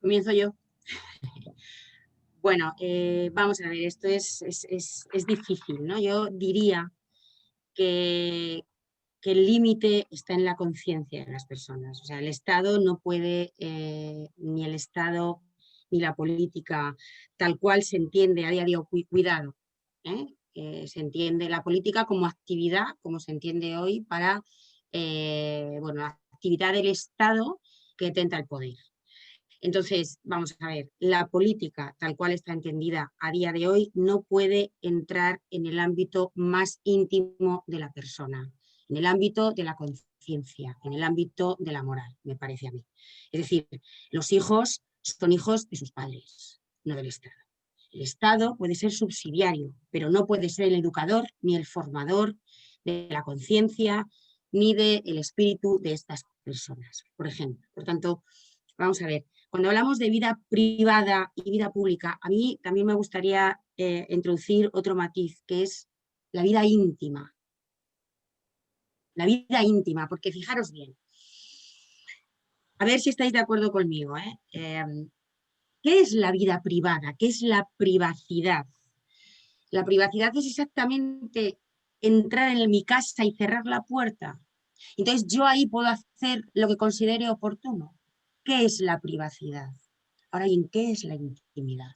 Comienzo yo. Bueno, vamos a ver, esto es difícil, ¿no? Yo diría que el límite está en la conciencia de las personas. O sea, el Estado no puede, ni el Estado ni la política tal cual se entiende a día de hoy, cuidado, se entiende la política como actividad, como se entiende hoy, para, bueno, la actividad del Estado que detenta el poder. Entonces, vamos a ver, la política tal cual está entendida a día de hoy no puede entrar en el ámbito más íntimo de la persona, en el ámbito de la conciencia, en el ámbito de la moral, me parece a mí. Es decir, los hijos son hijos de sus padres, no del Estado. El Estado puede ser subsidiario, pero no puede ser el educador ni el formador de la conciencia ni del espíritu de estas personas, por ejemplo. Por tanto, vamos a ver, cuando hablamos de vida privada y vida pública, a mí también me gustaría introducir otro matiz, que es la vida íntima. La vida íntima, porque fijaros bien, a ver si estáis de acuerdo conmigo, ¿qué es la vida privada? ¿Qué es la privacidad? La privacidad es exactamente entrar en mi casa y cerrar la puerta. Entonces yo ahí puedo hacer lo que considere oportuno. ¿Qué es la privacidad? Ahora, ¿y en qué es la intimidad?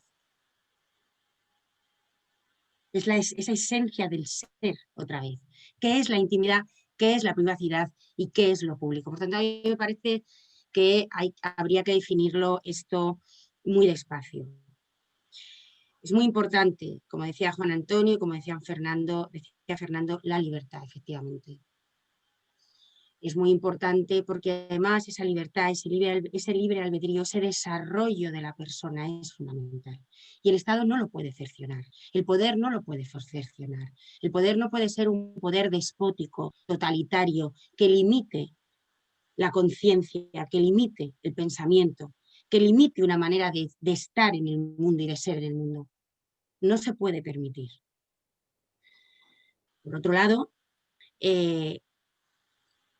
Es esa esencia del ser, otra vez. ¿Qué es la intimidad? ¿Qué es la privacidad? ¿Y qué es lo público? Por tanto, a mí me parece que habría que definirlo esto muy despacio. Es muy importante, como decía Juan Antonio, como decía Fernando, la libertad, efectivamente. Es muy importante porque además esa libertad, ese libre albedrío, ese desarrollo de la persona es fundamental. Y el Estado no lo puede cercionar, el poder no lo puede cercionar. El poder no puede ser un poder despótico, totalitario, que limite la conciencia, que limite el pensamiento, que limite una manera de estar en el mundo y de ser en el mundo. No se puede permitir. Por otro lado,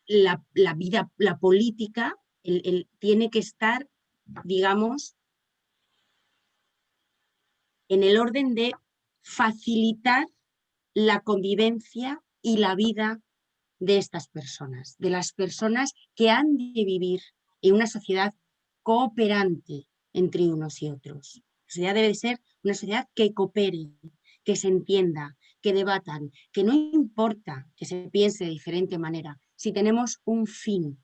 la vida, la política, tiene que estar, digamos, en el orden de facilitar la convivencia y la vida de estas personas, de las personas que han de vivir en una sociedad cooperante entre unos y otros. La sociedad debe ser una sociedad que coopere, que se entienda, que debatan, que no importa que se piense de diferente manera, si tenemos un fin,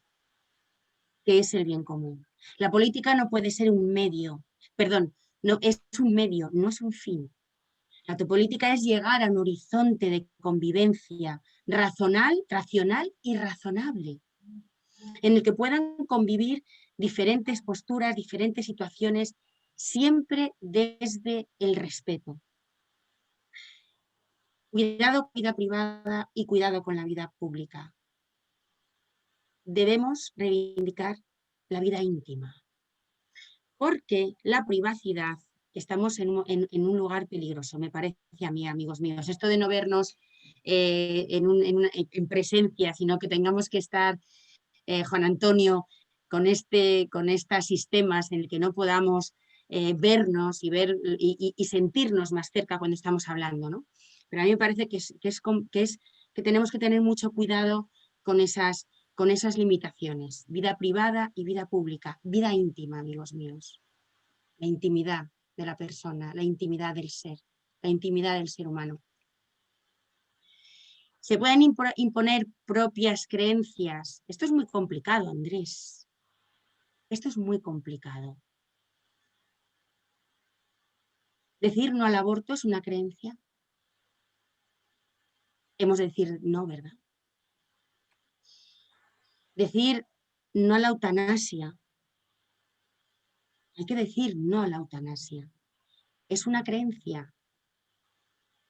que es el bien común. La política no puede ser un medio, perdón, no es un medio, no es un fin. La política es llegar a un horizonte de convivencia racional y razonable. en el que puedan convivir diferentes posturas, diferentes situaciones, siempre desde el respeto. Cuidado con la vida privada y cuidado con la vida pública. Debemos reivindicar la vida íntima, porque la privacidad, estamos en un lugar peligroso, me parece a mí, amigos míos. Esto de no vernos en presencia, sino que tengamos que estar, Juan Antonio, con estos sistemas en el que no podamos vernos y sentirnos más cerca cuando estamos hablando, ¿no? Pero a mí me parece que tenemos que tener mucho cuidado con esas limitaciones. Vida privada y vida pública, vida íntima, amigos míos. La intimidad de la persona, la intimidad del ser, la intimidad del ser humano. Se pueden imponer propias creencias. Esto es muy complicado, Andrés. Esto es muy complicado. Decir no al aborto es una creencia. Hemos de decir no, ¿verdad? Decir no a la eutanasia. Hay que decir no a la eutanasia. Es una creencia.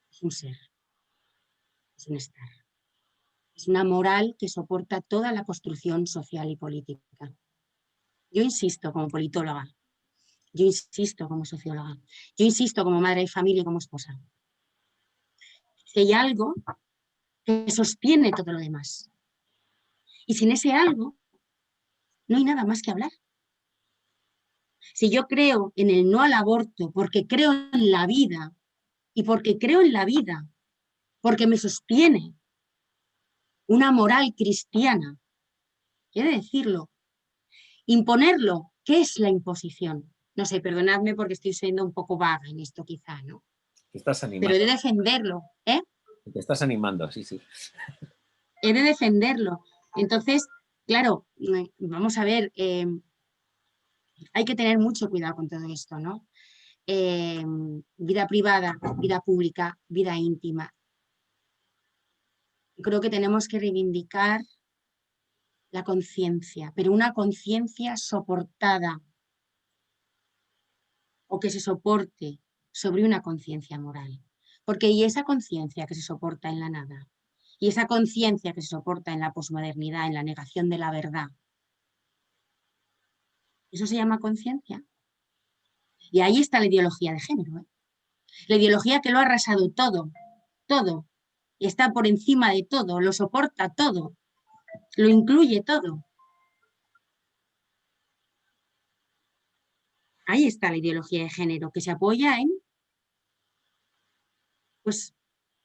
Es un ser. Es un estar. Es una moral que soporta toda la construcción social y política. Yo insisto como politóloga, yo insisto como socióloga, yo insisto como madre de familia y como esposa. Si hay algo que sostiene todo lo demás, y sin ese algo no hay nada más que hablar. Si yo creo en el no al aborto porque creo en la vida, y porque creo en la vida, porque me sostiene una moral cristiana, quiere decirlo, imponerlo, ¿qué es la imposición? No sé, perdonadme porque estoy siendo un poco vaga en esto quizá, ¿no? Te estás animando. Pero he de defenderlo, ¿eh? Te estás animando, sí, sí. He de defenderlo. Entonces, claro, vamos a ver, hay que tener mucho cuidado con todo esto, ¿no? Vida privada, vida pública, vida íntima. Creo que tenemos que reivindicar la conciencia, pero una conciencia soportada o que se soporte sobre una conciencia moral. Porque y esa conciencia que se soporta en la nada, y esa conciencia que se soporta en la posmodernidad, en la negación de la verdad, eso se llama conciencia. Y ahí está la ideología de género, ¿eh? La ideología que lo ha arrasado todo, todo, y está por encima de todo, lo soporta todo, lo incluye todo. Ahí está la ideología de género, que se apoya en pues,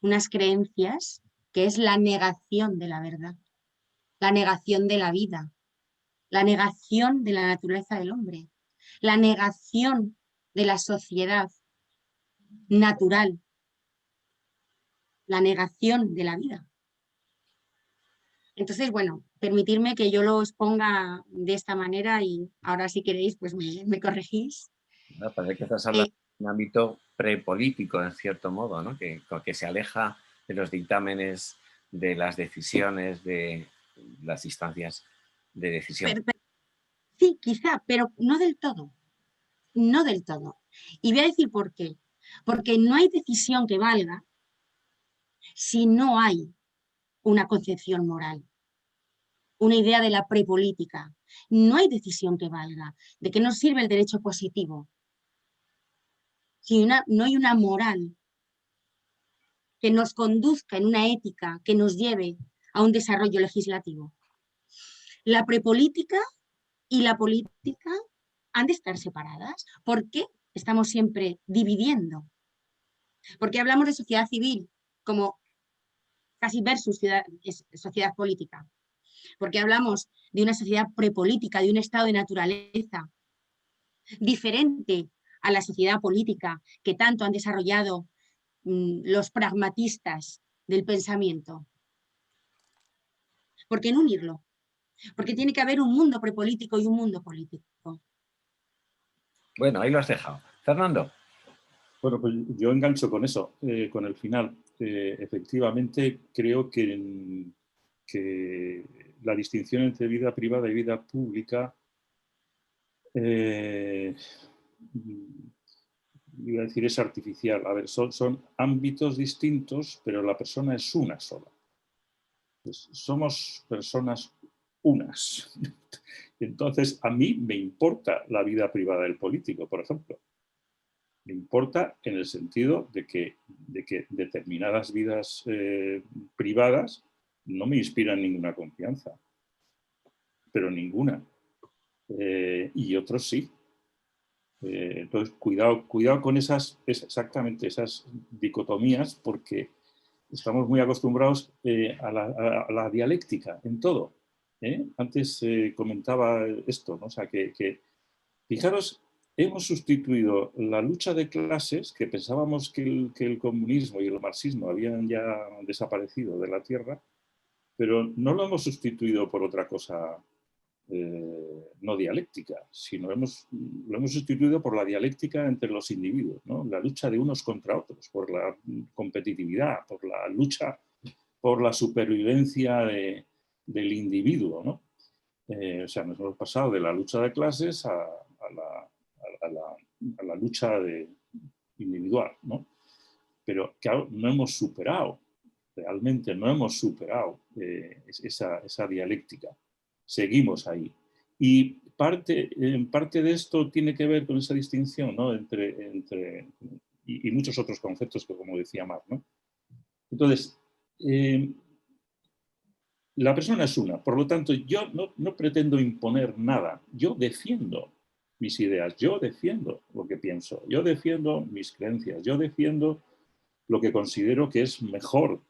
unas creencias que es la negación de la verdad, la negación de la vida, la negación de la naturaleza del hombre, la negación de la sociedad natural, la negación de la vida. Entonces, bueno, permitirme que yo lo exponga de esta manera y ahora si queréis, pues me corregís. ¿No? Parece que estás hablando de un ámbito prepolítico, en cierto modo, ¿no? Que se aleja de los dictámenes, de las decisiones, de las instancias de decisión. Sí, quizá, pero no del todo. No del todo. Y voy a decir por qué. Porque no hay decisión que valga si no hay una concepción moral, una idea de la prepolítica. No hay decisión que valga. ¿De qué nos sirve el derecho positivo? Si no hay una moral que nos conduzca en una ética que nos lleve a un desarrollo legislativo. La prepolítica y la política han de estar separadas. ¿Por qué estamos siempre dividiendo? Porque hablamos de sociedad civil como casi versus sociedad política. Porque hablamos de una sociedad prepolítica, de un estado de naturaleza diferente a la sociedad política que tanto han desarrollado los pragmatistas del pensamiento. ¿Por qué no unirlo? Porque tiene que haber un mundo prepolítico y un mundo político. Bueno, ahí lo has dejado. Fernando. Bueno, pues yo engancho con eso, con el final. Efectivamente, creo que que la distinción entre vida privada y vida pública iba a decir es artificial. A ver, son ámbitos distintos, pero la persona es una sola. Pues somos personas unas. Entonces, a mí me importa la vida privada del político, por ejemplo. Me importa en el sentido de que determinadas vidas privadas no me inspiran ninguna confianza, pero ninguna. Y otros sí. Entonces, cuidado con exactamente esas dicotomías, porque estamos muy acostumbrados a la dialéctica en todo. Antes comentaba esto, ¿no? O sea, que fijaros, hemos sustituido la lucha de clases, que pensábamos que el comunismo y el marxismo habían ya desaparecido de la tierra, pero no lo hemos sustituido por otra cosa no dialéctica, sino lo hemos sustituido por la dialéctica entre los individuos, ¿no? La lucha de unos contra otros, por la competitividad, por la lucha por la supervivencia del individuo, ¿no? O sea, nos hemos pasado de la lucha de clases a la lucha individual, ¿no? Pero claro, no hemos superado, realmente no hemos superado esa dialéctica. Seguimos ahí. Y parte de esto tiene que ver con esa distinción, ¿no? y muchos otros conceptos que, como decía Marc, ¿no? Entonces, la persona es una, por lo tanto, yo no pretendo imponer nada, yo defiendo mis ideas, yo defiendo lo que pienso, yo defiendo mis creencias, yo defiendo lo que considero que es mejor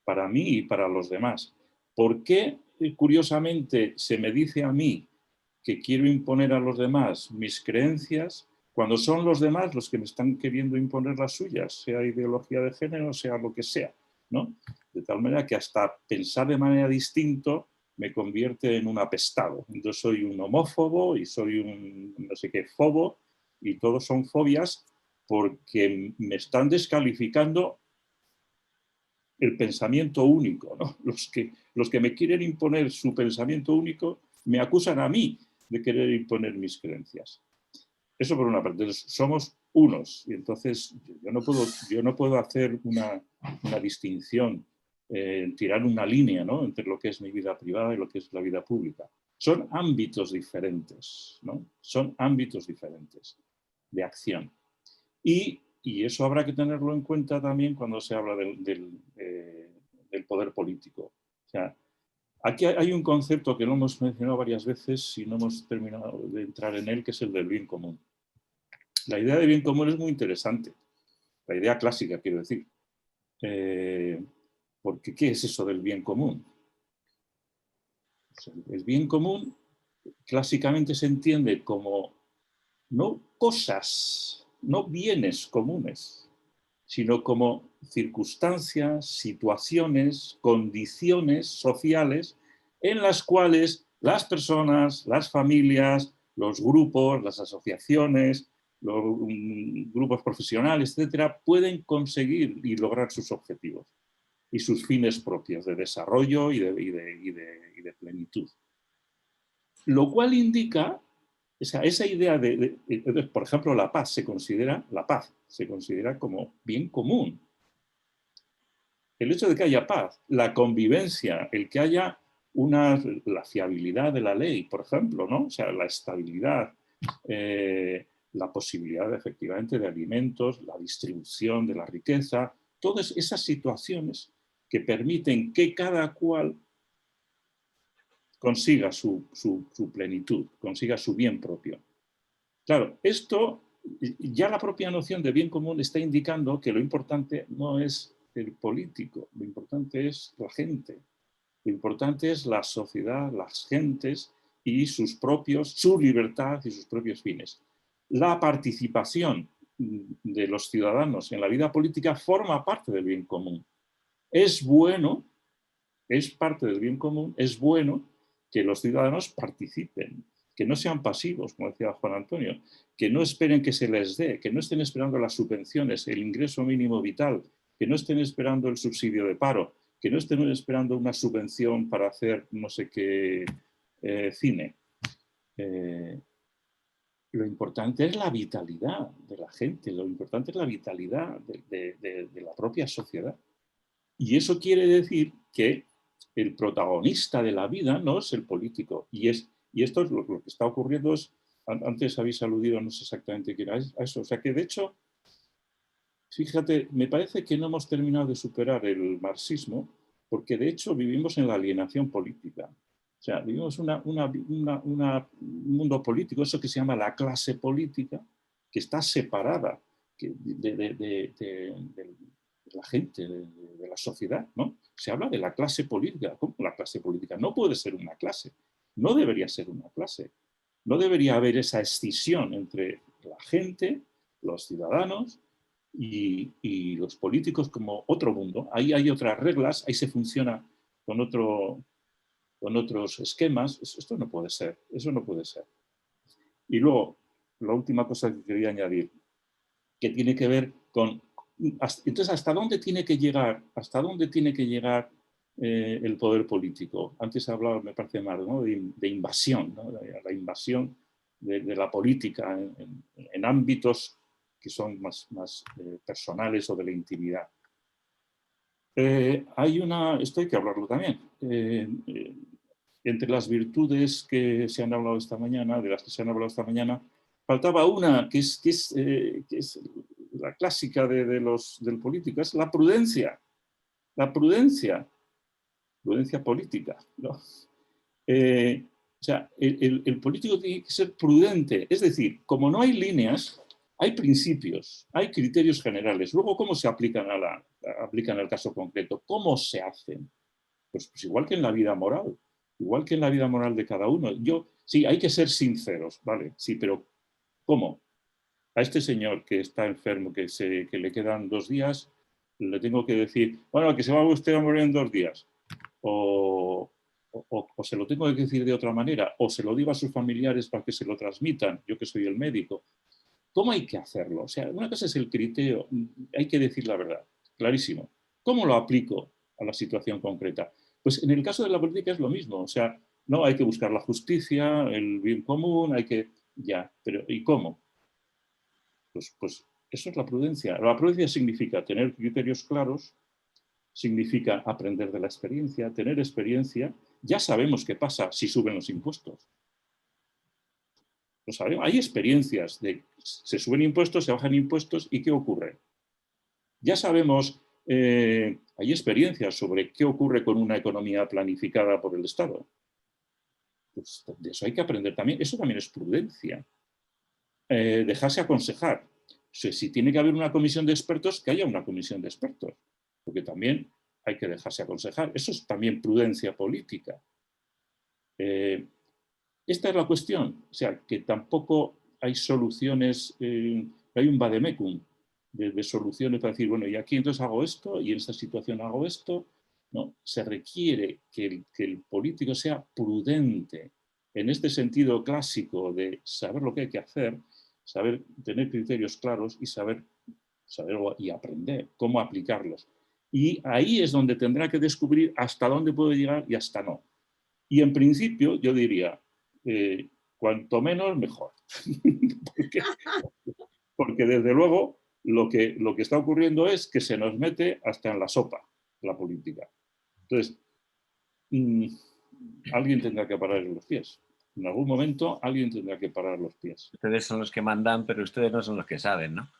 para mí y para los demás. ¿Por qué, curiosamente, se me dice a mí que quiero imponer a los demás mis creencias cuando son los demás los que me están queriendo imponer las suyas, sea ideología de género, sea lo que sea, ¿no? De tal manera que hasta pensar de manera distinta me convierte en un apestado. Yo soy un homófobo y soy un no sé qué fobo, y todos son fobias porque me están descalificando el pensamiento único, ¿no? Los que me quieren imponer su pensamiento único me acusan a mí de querer imponer mis creencias. Eso por una parte. Entonces, somos unos, y entonces yo no puedo hacer una distinción, tirar una línea, ¿no? Entre lo que es mi vida privada y lo que es la vida pública. Son ámbitos diferentes, ¿no? Son ámbitos diferentes de acción. Y eso habrá que tenerlo en cuenta también cuando se habla del poder político. O sea, aquí hay un concepto que lo hemos mencionado varias veces y no hemos terminado de entrar en él, que es el del bien común. La idea de bien común es muy interesante. La idea clásica, quiero decir. Porque, ¿qué es eso del bien común? El bien común clásicamente se entiende como no cosas, no bienes comunes, sino como circunstancias, situaciones, condiciones sociales en las cuales las personas, las familias, los grupos, las asociaciones, los grupos profesionales, etcétera, pueden conseguir y lograr sus objetivos y sus fines propios de desarrollo y de plenitud. Lo cual indica esa idea por ejemplo, la paz se considera como bien común. El hecho de que haya paz, la convivencia, el que haya la fiabilidad de la ley, por ejemplo, ¿no? O sea, la estabilidad, la posibilidad efectivamente de alimentos, la distribución de la riqueza, todas esas situaciones que permiten que cada cual consiga su plenitud, consiga su bien propio. Claro, esto, ya la propia noción de bien común está indicando que lo importante no es el político, lo importante es la gente, lo importante es la sociedad, las gentes y su libertad y sus propios fines. La participación de los ciudadanos en la vida política forma parte del bien común. Es bueno, es parte del bien común, es bueno que los ciudadanos participen, que no sean pasivos, como decía Juan Antonio, que no esperen que se les dé, que no estén esperando las subvenciones, el ingreso mínimo vital, que no estén esperando el subsidio de paro, que no estén esperando una subvención para hacer no sé qué cine. Lo importante es la vitalidad de la gente, lo importante es la vitalidad de la propia sociedad. Y eso quiere decir que el protagonista de la vida no es el político. Y esto es lo que está ocurriendo. Antes habéis aludido, no sé exactamente qué era a eso. O sea que de hecho, fíjate, me parece que no hemos terminado de superar el marxismo, porque de hecho vivimos en la alienación política. O sea, vivimos un mundo político, eso que se llama la clase política, que está separada de la gente, de la sociedad, ¿no? Se habla de la clase política. ¿Cómo la clase política? No puede ser una clase, no debería ser una clase. No debería haber esa escisión entre la gente, los ciudadanos y los políticos como otro mundo. Ahí hay otras reglas, ahí se funciona con otros esquemas. Esto no puede ser, eso no puede ser. Y luego, la última cosa que quería añadir, que tiene que ver con... Entonces, ¿hasta dónde tiene que llegar? ¿Hasta dónde tiene que llegar el poder político? Antes hablaba, me parece mal, ¿no? de invasión, ¿no? La invasión de la política en ámbitos que son más personales o de la intimidad. Esto hay que hablarlo también. Entre las virtudes que se han hablado esta mañana, de las que se han hablado esta mañana, faltaba una que es la clásica del político, es la prudencia. La prudencia política, ¿no? O sea, el político tiene que ser prudente. Es decir, como no hay líneas, hay principios, hay criterios generales. Luego, ¿cómo se aplican al caso concreto? ¿Cómo se hacen? Pues igual que en la vida moral. Igual que en la vida moral de cada uno. Sí, hay que ser sinceros, ¿vale? Sí, pero ¿cómo? A este señor que está enfermo, que le quedan 2 días, le tengo que decir, bueno, que se va usted a morir en 2 días. O se lo tengo que decir de otra manera, o se lo digo a sus familiares para que se lo transmitan, yo que soy el médico. ¿Cómo hay que hacerlo? O sea, una cosa es el criterio, hay que decir la verdad, clarísimo. ¿Cómo lo aplico a la situación concreta? Pues en el caso de la política es lo mismo, o sea, no hay que buscar la justicia, el bien común, pero ¿y cómo? Pues eso es la prudencia. La prudencia significa tener criterios claros, significa aprender de la experiencia, tener experiencia. Ya sabemos qué pasa si suben los impuestos. Lo sabemos. Hay experiencias de se suben impuestos, se bajan impuestos y ¿qué ocurre? Ya sabemos, hay experiencias sobre qué ocurre con una economía planificada por el Estado. Pues de eso hay que aprender también. Eso también es prudencia. Dejarse aconsejar. Si tiene que haber una comisión de expertos, que haya una comisión de expertos. Porque también hay que dejarse aconsejar. Eso es también prudencia política. Esta es la cuestión. O sea, que tampoco hay soluciones, hay un vademecum de soluciones para decir, bueno, y aquí entonces hago esto, y en esta situación hago esto. No, se requiere que el político sea prudente en este sentido clásico de saber lo que hay que hacer, saber tener criterios claros y saber y aprender cómo aplicarlos. Y ahí es donde tendrá que descubrir hasta dónde puede llegar y hasta no. Y en principio yo diría, cuanto menos, mejor. porque desde luego lo que está ocurriendo es que se nos mete hasta en la sopa la política. Entonces, alguien tendrá que parar los pies. En algún momento alguien tendrá que parar los pies. Ustedes son los que mandan, pero ustedes no son los que saben, ¿no?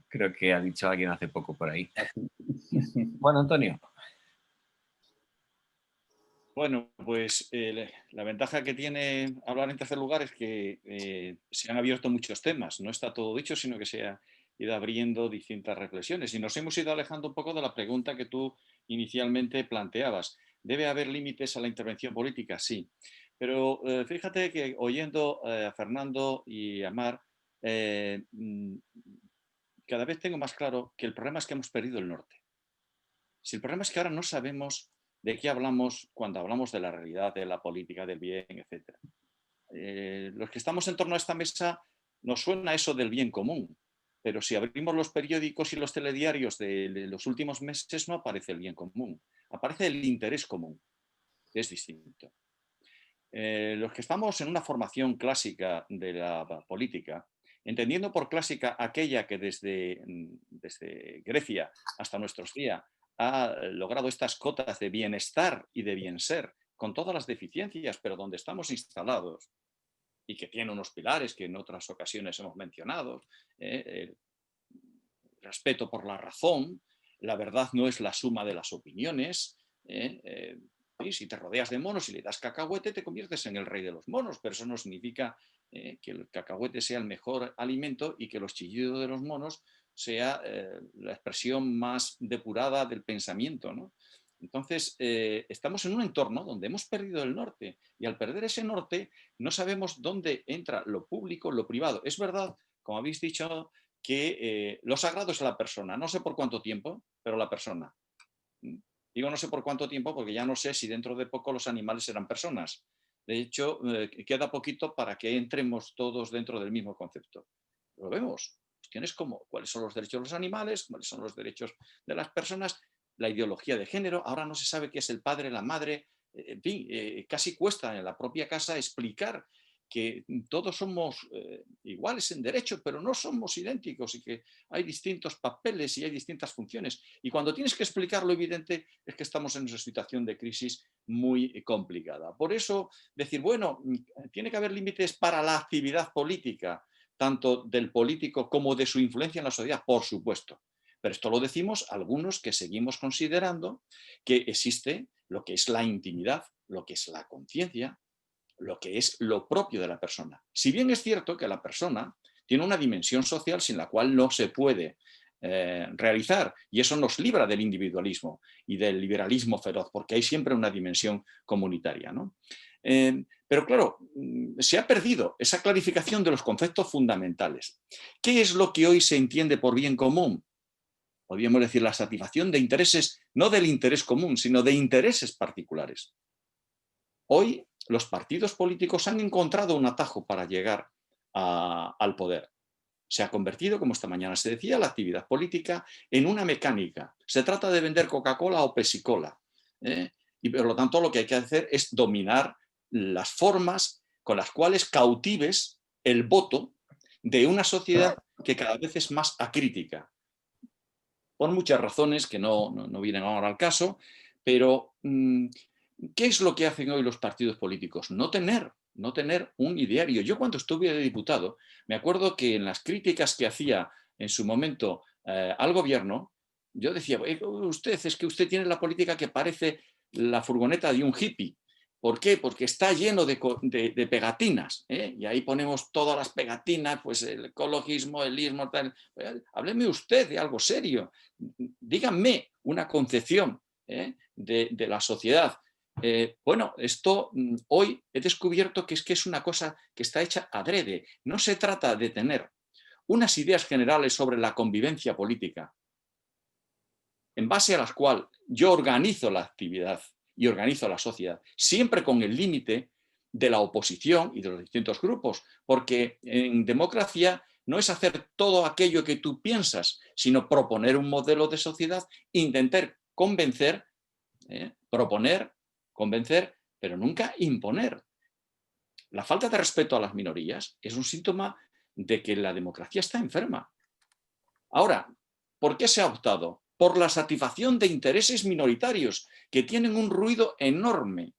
Creo que ha dicho alguien hace poco por ahí. Bueno, Antonio. Bueno, pues la ventaja que tiene hablar en tercer lugar es que se han abierto muchos temas. No está todo dicho, sino que se ha ido abriendo distintas reflexiones. Y nos hemos ido alejando un poco de la pregunta que tú inicialmente planteabas. ¿Debe haber límites a la intervención política? Sí. Pero fíjate que oyendo a Fernando y a Mar, cada vez tengo más claro que el problema es que hemos perdido el norte. Si el problema es que ahora no sabemos de qué hablamos cuando hablamos de la realidad, de la política, del bien, etc. Los que estamos en torno a esta mesa nos suena eso del bien común, pero si abrimos los periódicos y los telediarios de los últimos meses no aparece el bien común. aparece el interés común, que es distinto. Los que estamos en una formación clásica de la política, entendiendo por clásica aquella que desde Grecia hasta nuestros días ha logrado estas cotas de bienestar y de bien ser, con todas las deficiencias, pero donde estamos instalados, y que tiene unos pilares que en otras ocasiones hemos mencionado, el respeto por la razón, la verdad no es la suma de las opiniones, y si te rodeas de monos y le das cacahuete, te conviertes en el rey de los monos, pero eso no significa que el cacahuete sea el mejor alimento y que los chillidos de los monos sea la expresión más depurada del pensamiento, ¿no? Entonces, estamos en un entorno donde hemos perdido el norte y al perder ese norte no sabemos dónde entra lo público, lo privado. Es verdad, como habéis dicho, que lo sagrado es la persona. No sé por cuánto tiempo, pero la persona. Digo no sé por cuánto tiempo porque ya no sé si dentro de poco los animales serán personas. De hecho, queda poquito para que entremos todos dentro del mismo concepto. Lo vemos. Cuestiones como cuáles son los derechos de los animales, cuáles son los derechos de las personas, la ideología de género. Ahora no se sabe qué es el padre, la madre. En fin, casi cuesta en la propia casa explicar que todos somos iguales en derecho, pero no somos idénticos y que hay distintos papeles y hay distintas funciones. Y cuando tienes que explicar lo evidente es que estamos en una situación de crisis muy complicada. Por eso decir, bueno, tiene que haber límites para la actividad política, tanto del político como de su influencia en la sociedad, por supuesto. Pero esto lo decimos algunos que seguimos considerando que existe lo que es la intimidad, lo que es la conciencia, lo que es lo propio de la persona. Si bien es cierto que la persona tiene una dimensión social sin la cual no se puede realizar, y eso nos libra del individualismo y del liberalismo feroz, porque hay siempre una dimensión comunitaria, ¿no? Pero claro, se ha perdido esa clarificación de los conceptos fundamentales. ¿Qué es lo que hoy se entiende por bien común? Podríamos decir la satisfacción de intereses, no del interés común, sino de intereses particulares. Hoy los partidos políticos han encontrado un atajo para llegar al poder. Se ha convertido, como esta mañana se decía, la actividad política en una mecánica. Se trata de vender Coca-Cola o Pepsi-Cola. Y por lo tanto lo que hay que hacer es dominar las formas con las cuales cautives el voto de una sociedad que cada vez es más acrítica. Por muchas razones que no vienen ahora al caso, pero ¿qué es lo que hacen hoy los partidos políticos? No tener un ideario. Yo cuando estuve de diputado, me acuerdo que en las críticas que hacía en su momento al gobierno, yo decía, es que usted tiene la política que parece la furgoneta de un hippie. ¿Por qué? Porque está lleno de pegatinas, y ahí ponemos todas las pegatinas, pues el ecologismo, el ismo, tal. Hábleme usted de algo serio. Díganme una concepción de la sociedad. Bueno, esto hoy he descubierto que es una cosa que está hecha adrede. No se trata de tener unas ideas generales sobre la convivencia política, en base a las cuales yo organizo la actividad y organizo la sociedad, siempre con el límite de la oposición y de los distintos grupos, porque en democracia no es hacer todo aquello que tú piensas, sino proponer un modelo de sociedad, intentar convencer, proponer, convencer, pero nunca imponer. La falta de respeto a las minorías es un síntoma de que la democracia está enferma. Ahora, ¿por qué se ha optado? Por la satisfacción de intereses minoritarios que tienen un ruido enorme.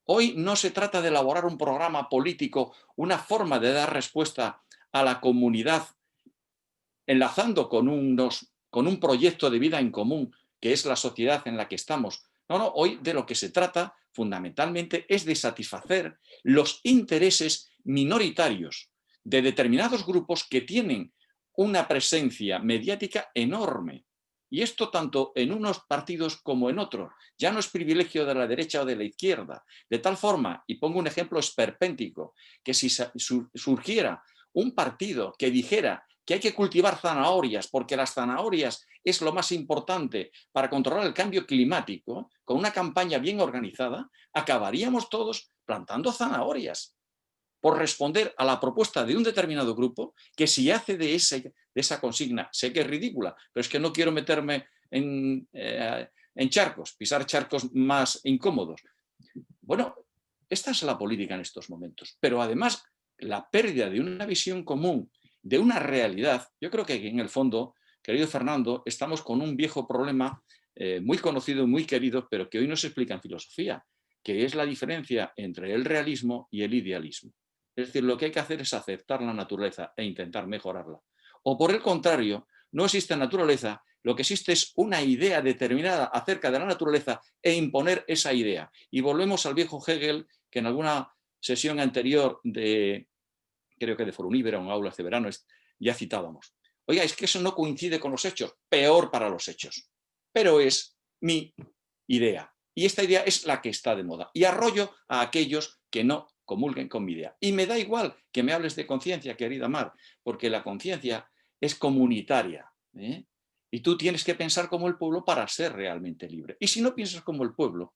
Hoy no se trata de elaborar un programa político, una forma de dar respuesta a la comunidad, enlazando con un proyecto de vida en común, que es la sociedad en la que estamos. No, hoy de lo que se trata fundamentalmente es de satisfacer los intereses minoritarios de determinados grupos que tienen una presencia mediática enorme. Y esto tanto en unos partidos como en otros. Ya no es privilegio de la derecha o de la izquierda. De tal forma, y pongo un ejemplo esperpéntico, que si surgiera un partido que dijera que hay que cultivar zanahorias porque las zanahorias es lo más importante para controlar el cambio climático, con una campaña bien organizada, acabaríamos todos plantando zanahorias por responder a la propuesta de un determinado grupo que si hace de esa consigna, sé que es ridícula, pero es que no quiero meterme en en charcos, pisar charcos más incómodos. Bueno, esta es la política en estos momentos, pero además la pérdida de una visión común, de una realidad. Yo creo que en el fondo, querido Fernando, estamos con un viejo problema muy conocido y muy querido, pero que hoy no se explica en filosofía, que es la diferencia entre el realismo y el idealismo. Es decir, lo que hay que hacer es aceptar la naturaleza e intentar mejorarla. O por el contrario, no existe naturaleza, lo que existe es una idea determinada acerca de la naturaleza e imponer esa idea. Y volvemos al viejo Hegel, que en alguna sesión anterior creo que de Foro Unívera o en aulas de verano, ya citábamos. Oiga, es que eso no coincide con los hechos, peor para los hechos, pero es mi idea. Y esta idea es la que está de moda. Y arroyo a aquellos que no comulguen con mi idea. Y me da igual que me hables de conciencia, querida Mar, porque la conciencia es comunitaria. Y tú tienes que pensar como el pueblo para ser realmente libre. Y si no piensas como el pueblo,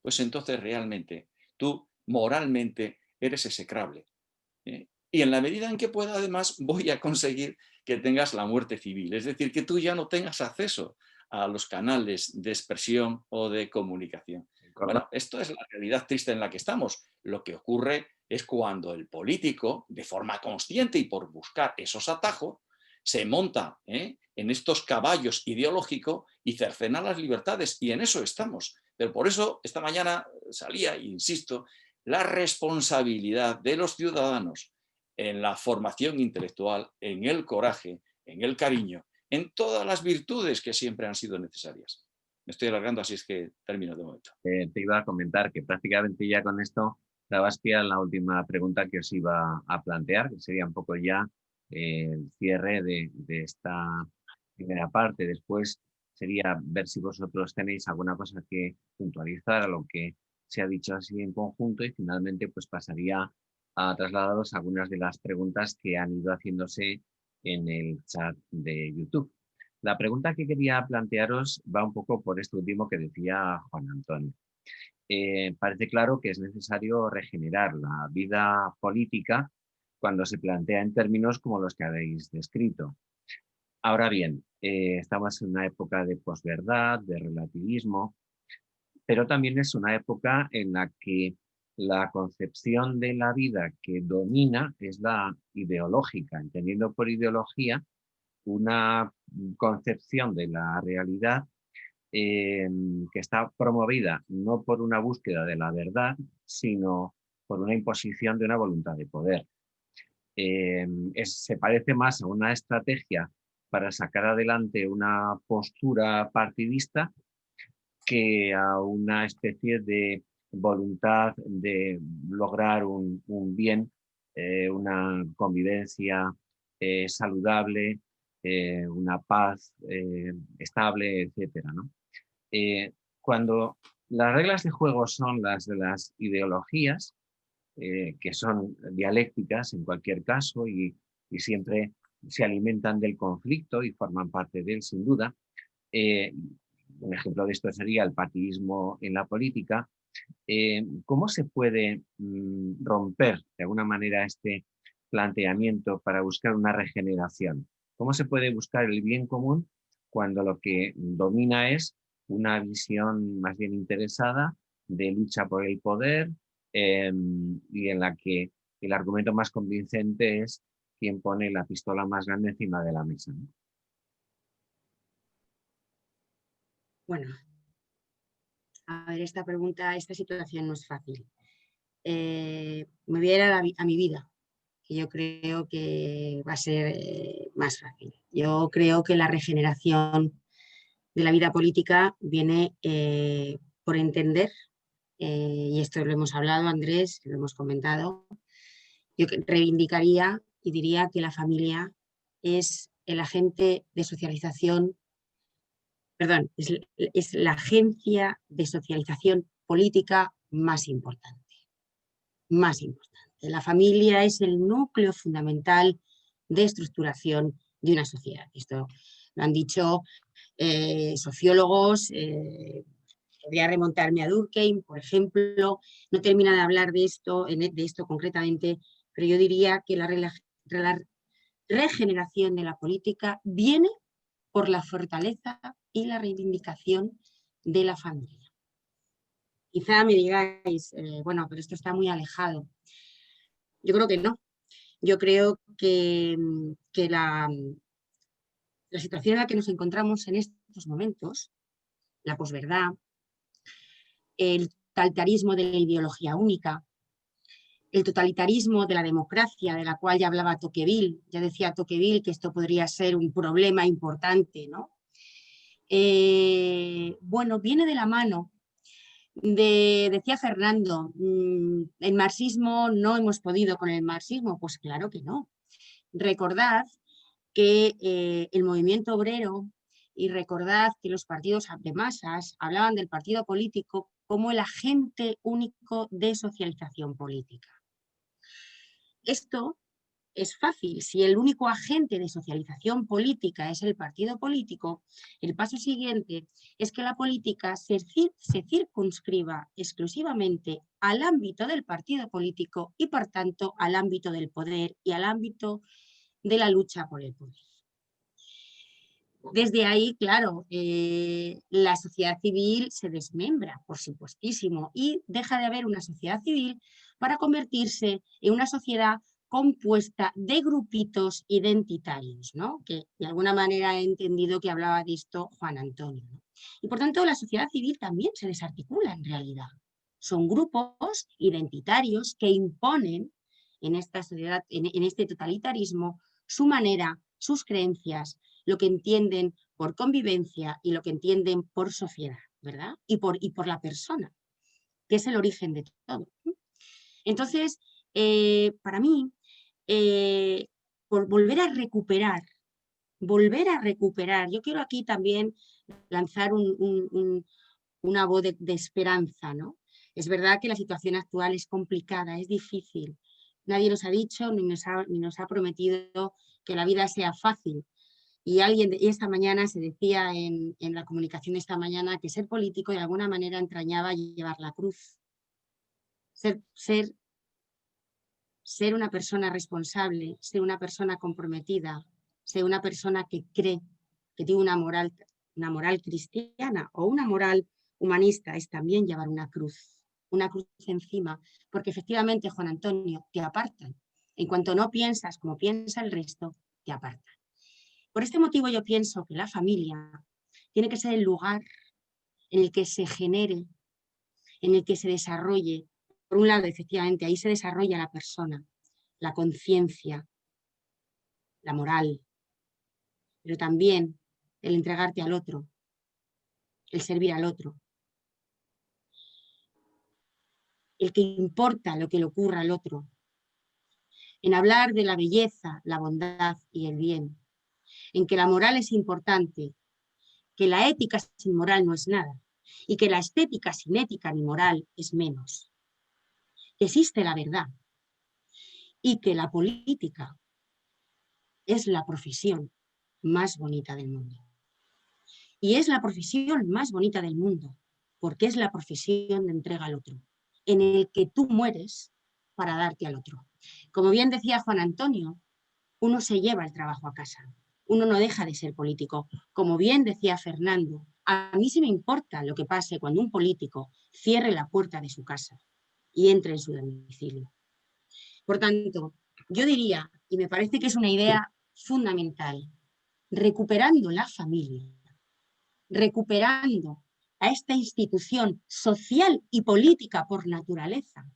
pues entonces realmente tú moralmente eres execrable. Y en la medida en que pueda, además, voy a conseguir que tengas la muerte civil. Es decir, que tú ya no tengas acceso a los canales de expresión o de comunicación. Bueno, esto es la realidad triste en la que estamos. Lo que ocurre es cuando el político, de forma consciente y por buscar esos atajos, se monta en estos caballos ideológicos y cercena las libertades. Y en eso estamos. Pero por eso esta mañana salía, e insisto, la responsabilidad de los ciudadanos en la formación intelectual, en el coraje, en el cariño, en todas las virtudes que siempre han sido necesarias. Me estoy alargando, así es que termino de momento. Te iba a comentar que prácticamente ya con esto dabas pie a la última pregunta que os iba a plantear, que sería un poco ya el cierre de esta primera parte. Después sería ver si vosotros tenéis alguna cosa que puntualizar a lo que se ha dicho así en conjunto, y finalmente pues pasaría a trasladaros algunas de las preguntas que han ido haciéndose en el chat de YouTube. La pregunta que quería plantearos va un poco por esto último que decía Juan Antonio. Parece claro que es necesario regenerar la vida política cuando se plantea en términos como los que habéis descrito. Ahora bien, estamos en una época de posverdad, de relativismo, pero también es una época en la que la concepción de la vida que domina es la ideológica, entendiendo por ideología una concepción de la realidad que está promovida no por una búsqueda de la verdad, sino por una imposición de una voluntad de poder. Se parece más a una estrategia para sacar adelante una postura partidista que a una especie de voluntad de lograr un bien, una convivencia saludable, una paz estable, etcétera, ¿no? Cuando las reglas de juego son las de las ideologías, que son dialécticas en cualquier caso y siempre se alimentan del conflicto y forman parte de él, sin duda. Un ejemplo de esto sería el partidismo en la política. ¿Cómo se puede romper de alguna manera este planteamiento para buscar una regeneración? ¿Cómo se puede buscar el bien común cuando lo que domina es una visión más bien interesada de lucha por el poder y en la que el argumento más convincente es quien pone la pistola más grande encima de la mesa, ¿no? Bueno, a ver, esta pregunta, esta situación no es fácil. Me voy a ir a mi vida, que yo creo que va a ser más fácil. Yo creo que la regeneración de la vida política viene por entender, y esto lo hemos hablado, Andrés, lo hemos comentado, yo reivindicaría y diría que la familia es el agente de socialización, perdón, es la agencia de socialización política más importante. Más importante. La familia es el núcleo fundamental de estructuración de una sociedad. Esto lo han dicho sociólogos, podría remontarme a Durkheim, por ejemplo, no termina de hablar de esto concretamente, pero yo diría que la regeneración de la política viene por la fortaleza y la reivindicación de la familia. Quizá me digáis, bueno, pero esto está muy alejado. Yo creo que no. Yo creo que la situación en la que nos encontramos en estos momentos, la posverdad, el totalitarismo de la ideología única, el totalitarismo de la democracia, de la cual ya hablaba Tocqueville, ya decía Tocqueville que esto podría ser un problema importante, ¿no? Bueno, viene de la mano decía Fernando, el marxismo, no hemos podido con el marxismo, pues claro que no. Recordad que el movimiento obrero y recordad que los partidos de masas hablaban del partido político como el agente único de socialización política. Esto es fácil. Si el único agente de socialización política es el partido político, el paso siguiente es que la política se circunscriba exclusivamente al ámbito del partido político y, por tanto, al ámbito del poder y al ámbito de la lucha por el poder. Desde ahí, claro, la sociedad civil se desmembra, por supuestísimo, y deja de haber una sociedad civil para convertirse en una sociedad compuesta de grupitos identitarios, ¿no? Que de alguna manera he entendido que hablaba de esto Juan Antonio, ¿no? Y por tanto la sociedad civil también se desarticula en realidad. Son grupos identitarios que imponen en esta sociedad, en este totalitarismo, su manera, sus creencias, lo que entienden por convivencia y lo que entienden por sociedad, ¿verdad? Y por la persona, que es el origen de todo. Entonces, para mí, por volver a recuperar, yo quiero aquí también lanzar una voz de esperanza, ¿no? Es verdad que la situación actual es complicada, es difícil. Nadie nos ha dicho ni nos ha prometido que la vida sea fácil. Y esta mañana se decía en la comunicación de esta mañana que ser político de alguna manera entrañaba llevar la cruz. Ser una persona responsable, ser una persona comprometida, ser una persona que cree, que tiene una moral cristiana o una moral humanista, es también llevar una cruz encima, porque efectivamente, Juan Antonio, te apartan. En cuanto no piensas como piensa el resto, te apartan. Por este motivo yo pienso que la familia tiene que ser el lugar en el que se genere, en el que se desarrolle. Por un lado, efectivamente, ahí se desarrolla la persona, la conciencia, la moral, pero también el entregarte al otro, el servir al otro, el que importa lo que le ocurra al otro, en hablar de la belleza, la bondad y el bien, en que la moral es importante, que la ética sin moral no es nada y que la estética sin ética ni moral es menos. Existe la verdad y que la política es la profesión más bonita del mundo. Y es la profesión más bonita del mundo porque es la profesión de entrega al otro, en el que tú mueres para darte al otro. Como bien decía Juan Antonio, uno se lleva el trabajo a casa, uno no deja de ser político. Como bien decía Fernando, a mí sí me importa lo que pase cuando un político cierre la puerta de su casa y entre en su domicilio. Por tanto, yo diría, y me parece que es una idea fundamental, recuperando la familia, recuperando a esta institución social y política por naturaleza,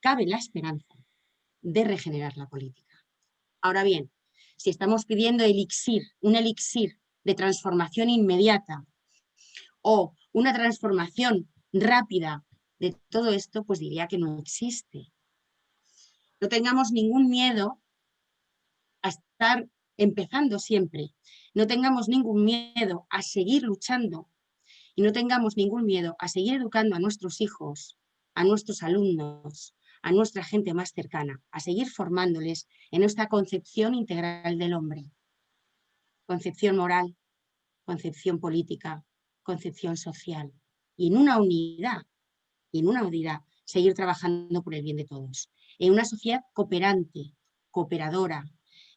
cabe la esperanza de regenerar la política. Ahora bien, si estamos pidiendo un elixir de transformación inmediata o una transformación rápida de todo esto, pues diría que no existe. No tengamos ningún miedo a estar empezando siempre. No tengamos ningún miedo a seguir luchando y no tengamos ningún miedo a seguir educando a nuestros hijos, a nuestros alumnos, a nuestra gente más cercana, a seguir formándoles en esta concepción integral del hombre. Concepción moral, concepción política, concepción social. Y en una unidad, seguir trabajando por el bien de todos. En una sociedad cooperante, cooperadora,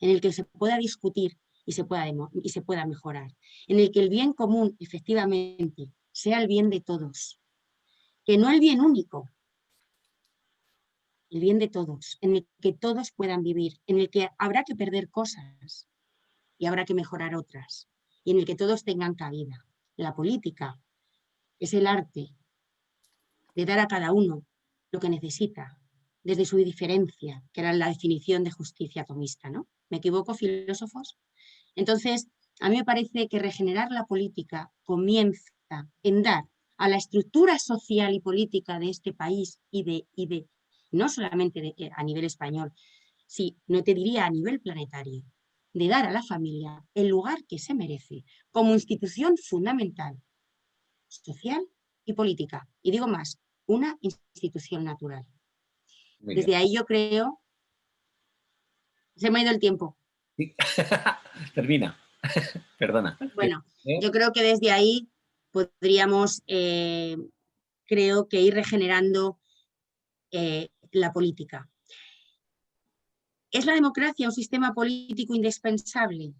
en el que se pueda discutir y se pueda mejorar. En el que el bien común, efectivamente, sea el bien de todos, que no el bien único, el bien de todos, en el que todos puedan vivir, en el que habrá que perder cosas y habrá que mejorar otras, y en el que todos tengan cabida. La política es el arte de dar a cada uno lo que necesita, desde su diferencia, que era la definición de justicia tomista, ¿no? ¿Me equivoco, filósofos? Entonces, a mí me parece que regenerar la política comienza en dar a la estructura social y política de este país y de no solamente a nivel español, sí, no te diría a nivel planetario, de dar a la familia el lugar que se merece como institución fundamental, social y política. Y digo más, una institución natural. Muy bien. Desde ahí yo creo... Se me ha ido el tiempo. Sí. Termina. Perdona. Bueno, yo creo que desde ahí podríamos, creo que ir regenerando la política. ¿Es la democracia un sistema político indispensable?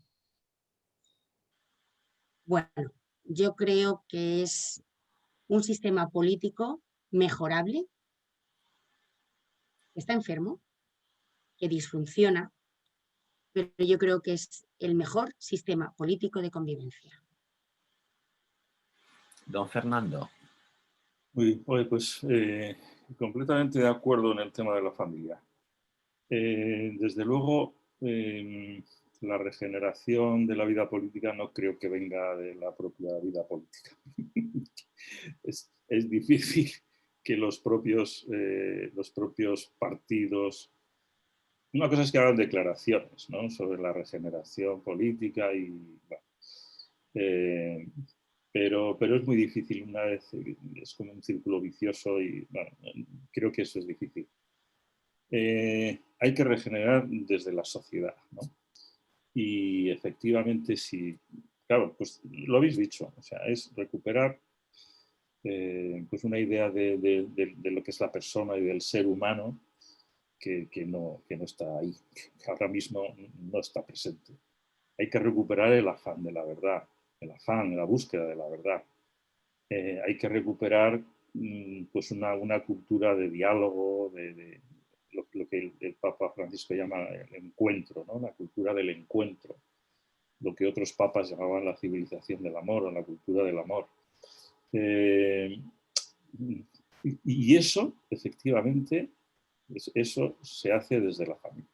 Bueno, yo creo que es un sistema político mejorable, que está enfermo, que disfunciona, pero yo creo que es el mejor sistema político de convivencia. Don Fernando. Pues completamente de acuerdo en el tema de la familia. Desde luego, la regeneración de la vida política no creo que venga de la propia vida política. Es difícil que los propios partidos... Una cosa es que hagan declaraciones, ¿no?, sobre la regeneración política y... Bueno, pero es muy difícil una vez, es como un círculo vicioso y bueno, creo que eso es difícil. Hay que regenerar desde la sociedad, ¿no? Y efectivamente, sí, claro, pues lo habéis dicho, o sea, es recuperar pues una idea de lo que es la persona y del ser humano que no está ahí, que ahora mismo no está presente. Hay que recuperar el afán de la verdad, el afán, la búsqueda de la verdad. Hay que recuperar pues una cultura de diálogo, de lo que el Papa Francisco llama el encuentro, ¿no?, la cultura del encuentro, lo que otros papas llamaban la civilización del amor o la cultura del amor. Y eso, efectivamente, eso se hace desde la familia.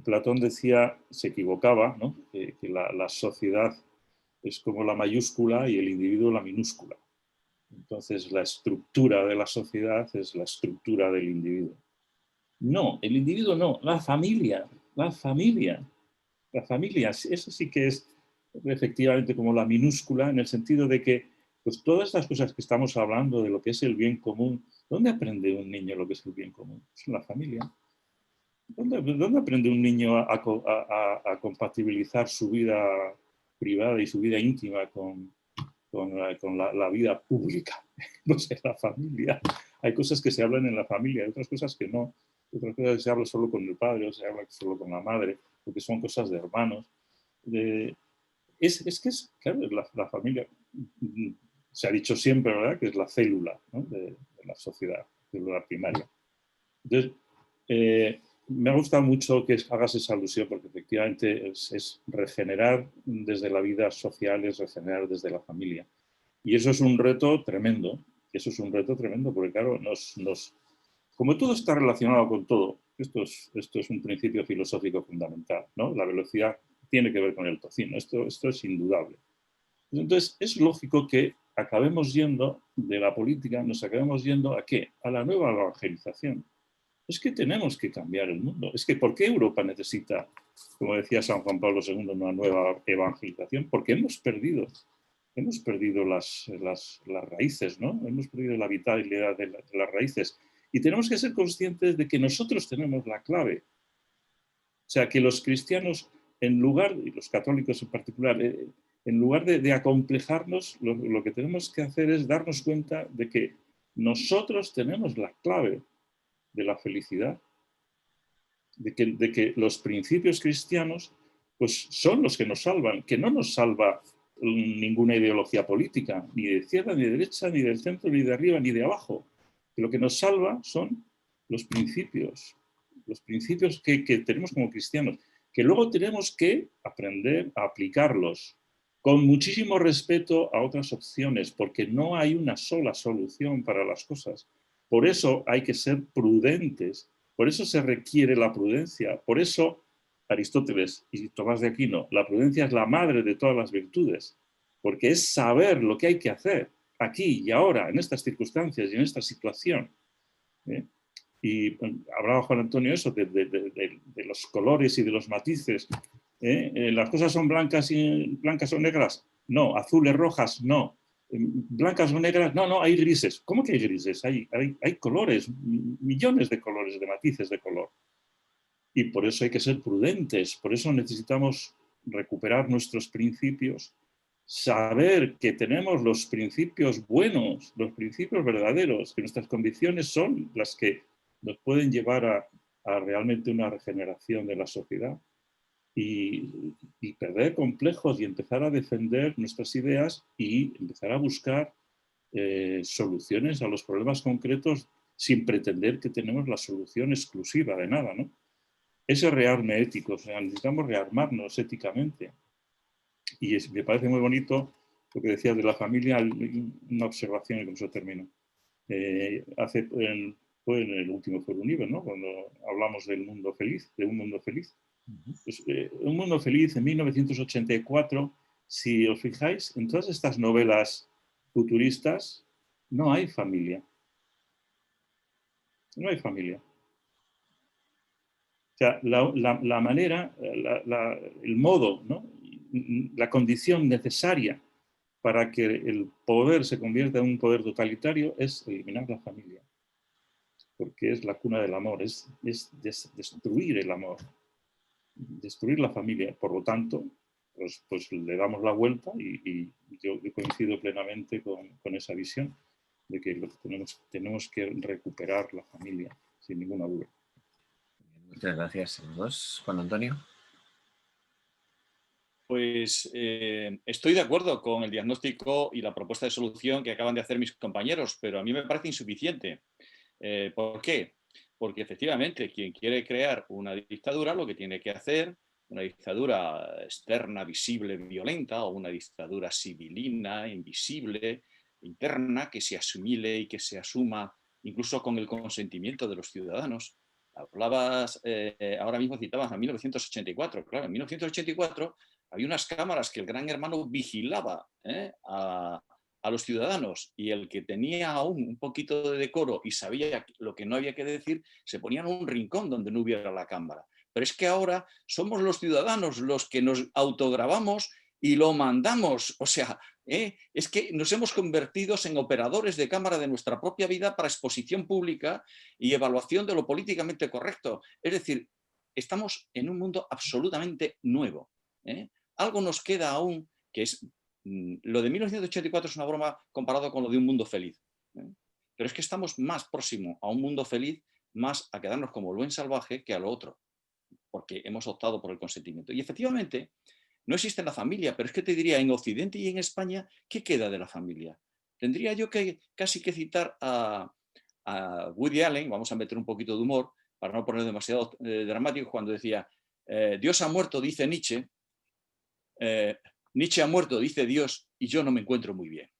Platón decía, se equivocaba, ¿no?, que la sociedad es como la mayúscula y el individuo la minúscula. Entonces, la estructura de la sociedad es la estructura del individuo. No, el individuo no, la familia, la familia. La familia, eso sí que es efectivamente como la minúscula, en el sentido de que pues todas estas cosas que estamos hablando de lo que es el bien común, ¿dónde aprende un niño lo que es el bien común? Es en la familia. ¿Dónde aprende un niño a compatibilizar su vida privada y su vida íntima con la vida pública? Pues en la familia. Hay cosas que se hablan en la familia, hay otras cosas que no. Otras cosas que se habla solo con el padre o se habla solo con la madre, porque son cosas de hermanos. Claro, la familia, se ha dicho siempre, ¿verdad?, que es la célula, ¿no?, de la sociedad, célula primaria. Entonces, me ha gustado mucho que hagas esa alusión, porque efectivamente es regenerar desde la vida social, es regenerar desde la familia. Y eso es un reto tremendo, porque claro, como todo está relacionado con todo, esto es un principio filosófico fundamental, ¿no? La velocidad tiene que ver con el tocino, esto es indudable. Entonces, es lógico que acabemos yendo de la política, nos acabemos yendo ¿a qué? A la nueva evangelización. Es que tenemos que cambiar el mundo. Es que ¿por qué Europa necesita, como decía San Juan Pablo II, una nueva evangelización? Porque hemos perdido las raíces, ¿no? Hemos perdido la vitalidad de las raíces. Y tenemos que ser conscientes de que nosotros tenemos la clave. O sea, que los cristianos, en lugar, y los católicos en particular, en lugar de acomplejarnos, lo que tenemos que hacer es darnos cuenta de que nosotros tenemos la clave de la felicidad, de que los principios cristianos pues, son los que nos salvan, que no nos salva ninguna ideología política, ni de izquierda, ni de derecha, ni del centro, ni de arriba, ni de abajo. Que lo que nos salva son los principios que tenemos como cristianos, que luego tenemos que aprender a aplicarlos con muchísimo respeto a otras opciones, porque no hay una sola solución para las cosas. Por eso hay que ser prudentes, por eso se requiere la prudencia, por eso Aristóteles y Tomás de Aquino, la prudencia es la madre de todas las virtudes, porque es saber lo que hay que hacer aquí y ahora, en estas circunstancias y en esta situación. Y hablaba Juan Antonio eso, de los colores y de los matices. ¿Las cosas son blancas o negras? No. ¿Azules, rojas? No. ¿Blancas o negras? No, no, hay grises. ¿Cómo que hay grises? Hay colores, millones de colores, de matices de color. Y por eso hay que ser prudentes, por eso necesitamos recuperar nuestros principios, saber que tenemos los principios buenos, los principios verdaderos, que nuestras convicciones son las que nos pueden llevar a realmente una regeneración de la sociedad y perder complejos y empezar a defender nuestras ideas y empezar a buscar soluciones a los problemas concretos sin pretender que tenemos la solución exclusiva de nada, ¿no? Ese rearme ético, o sea, necesitamos rearmarnos éticamente. Y me parece muy bonito lo que decías de la familia, una observación y con eso termino. Fue en el último Foro Univer, ¿no? Cuando hablamos del mundo feliz, de un mundo feliz. Pues, un mundo feliz en 1984, si os fijáis, en todas estas novelas futuristas no hay familia. No hay familia. O sea, la manera, el modo, ¿no? La condición necesaria para que el poder se convierta en un poder totalitario es eliminar la familia. Porque es la cuna del amor, es destruir el amor, destruir la familia. Por lo tanto, pues le damos la vuelta y yo coincido plenamente con esa visión de que tenemos que recuperar la familia, sin ninguna duda. Muchas gracias a los dos. Juan Antonio. Pues estoy de acuerdo con el diagnóstico y la propuesta de solución que acaban de hacer mis compañeros, pero a mí me parece insuficiente. ¿Por qué? Porque efectivamente quien quiere crear una dictadura lo que tiene que hacer, una dictadura externa, visible, violenta, o una dictadura civilina, invisible, interna, que se asimile y que se asuma incluso con el consentimiento de los ciudadanos. Hablabas, ahora mismo citabas a 1984. Claro, en 1984 había unas cámaras que el Gran Hermano vigilaba a los ciudadanos, y el que tenía aún un poquito de decoro y sabía lo que no había que decir, se ponía en un rincón donde no hubiera la cámara. Pero es que ahora somos los ciudadanos los que nos autograbamos y lo mandamos. O sea, es que nos hemos convertido en operadores de cámara de nuestra propia vida para exposición pública y evaluación de lo políticamente correcto. Es decir, estamos en un mundo absolutamente nuevo. Algo nos queda aún, que es lo de 1984 es una broma comparado con lo de un mundo feliz. Pero es que estamos más próximos a un mundo feliz, más a quedarnos como el buen salvaje que a lo otro, porque hemos optado por el consentimiento. Y efectivamente, no existe la familia, pero es que te diría, en Occidente y en España, ¿qué queda de la familia? Tendría yo casi que citar a Woody Allen, vamos a meter un poquito de humor, para no poner demasiado dramático, cuando decía, Dios ha muerto, dice Nietzsche, Nietzsche ha muerto, dice Dios, y yo no me encuentro muy bien.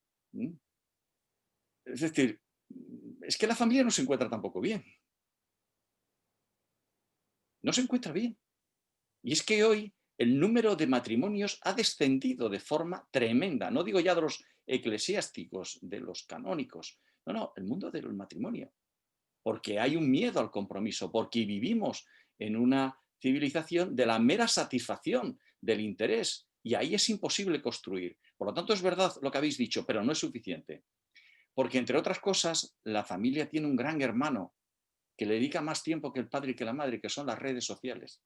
Es decir, es que la familia no se encuentra tampoco bien. No se encuentra bien. Y es que hoy el número de matrimonios ha descendido de forma tremenda. No digo ya de los eclesiásticos, de los canónicos. No, no, el mundo del matrimonio. Porque hay un miedo al compromiso, porque vivimos en una civilización de la mera satisfacción del interés. Y ahí es imposible construir. Por lo tanto, es verdad lo que habéis dicho, pero no es suficiente. Porque, entre otras cosas, la familia tiene un gran hermano que le dedica más tiempo que el padre y que la madre, que son las redes sociales.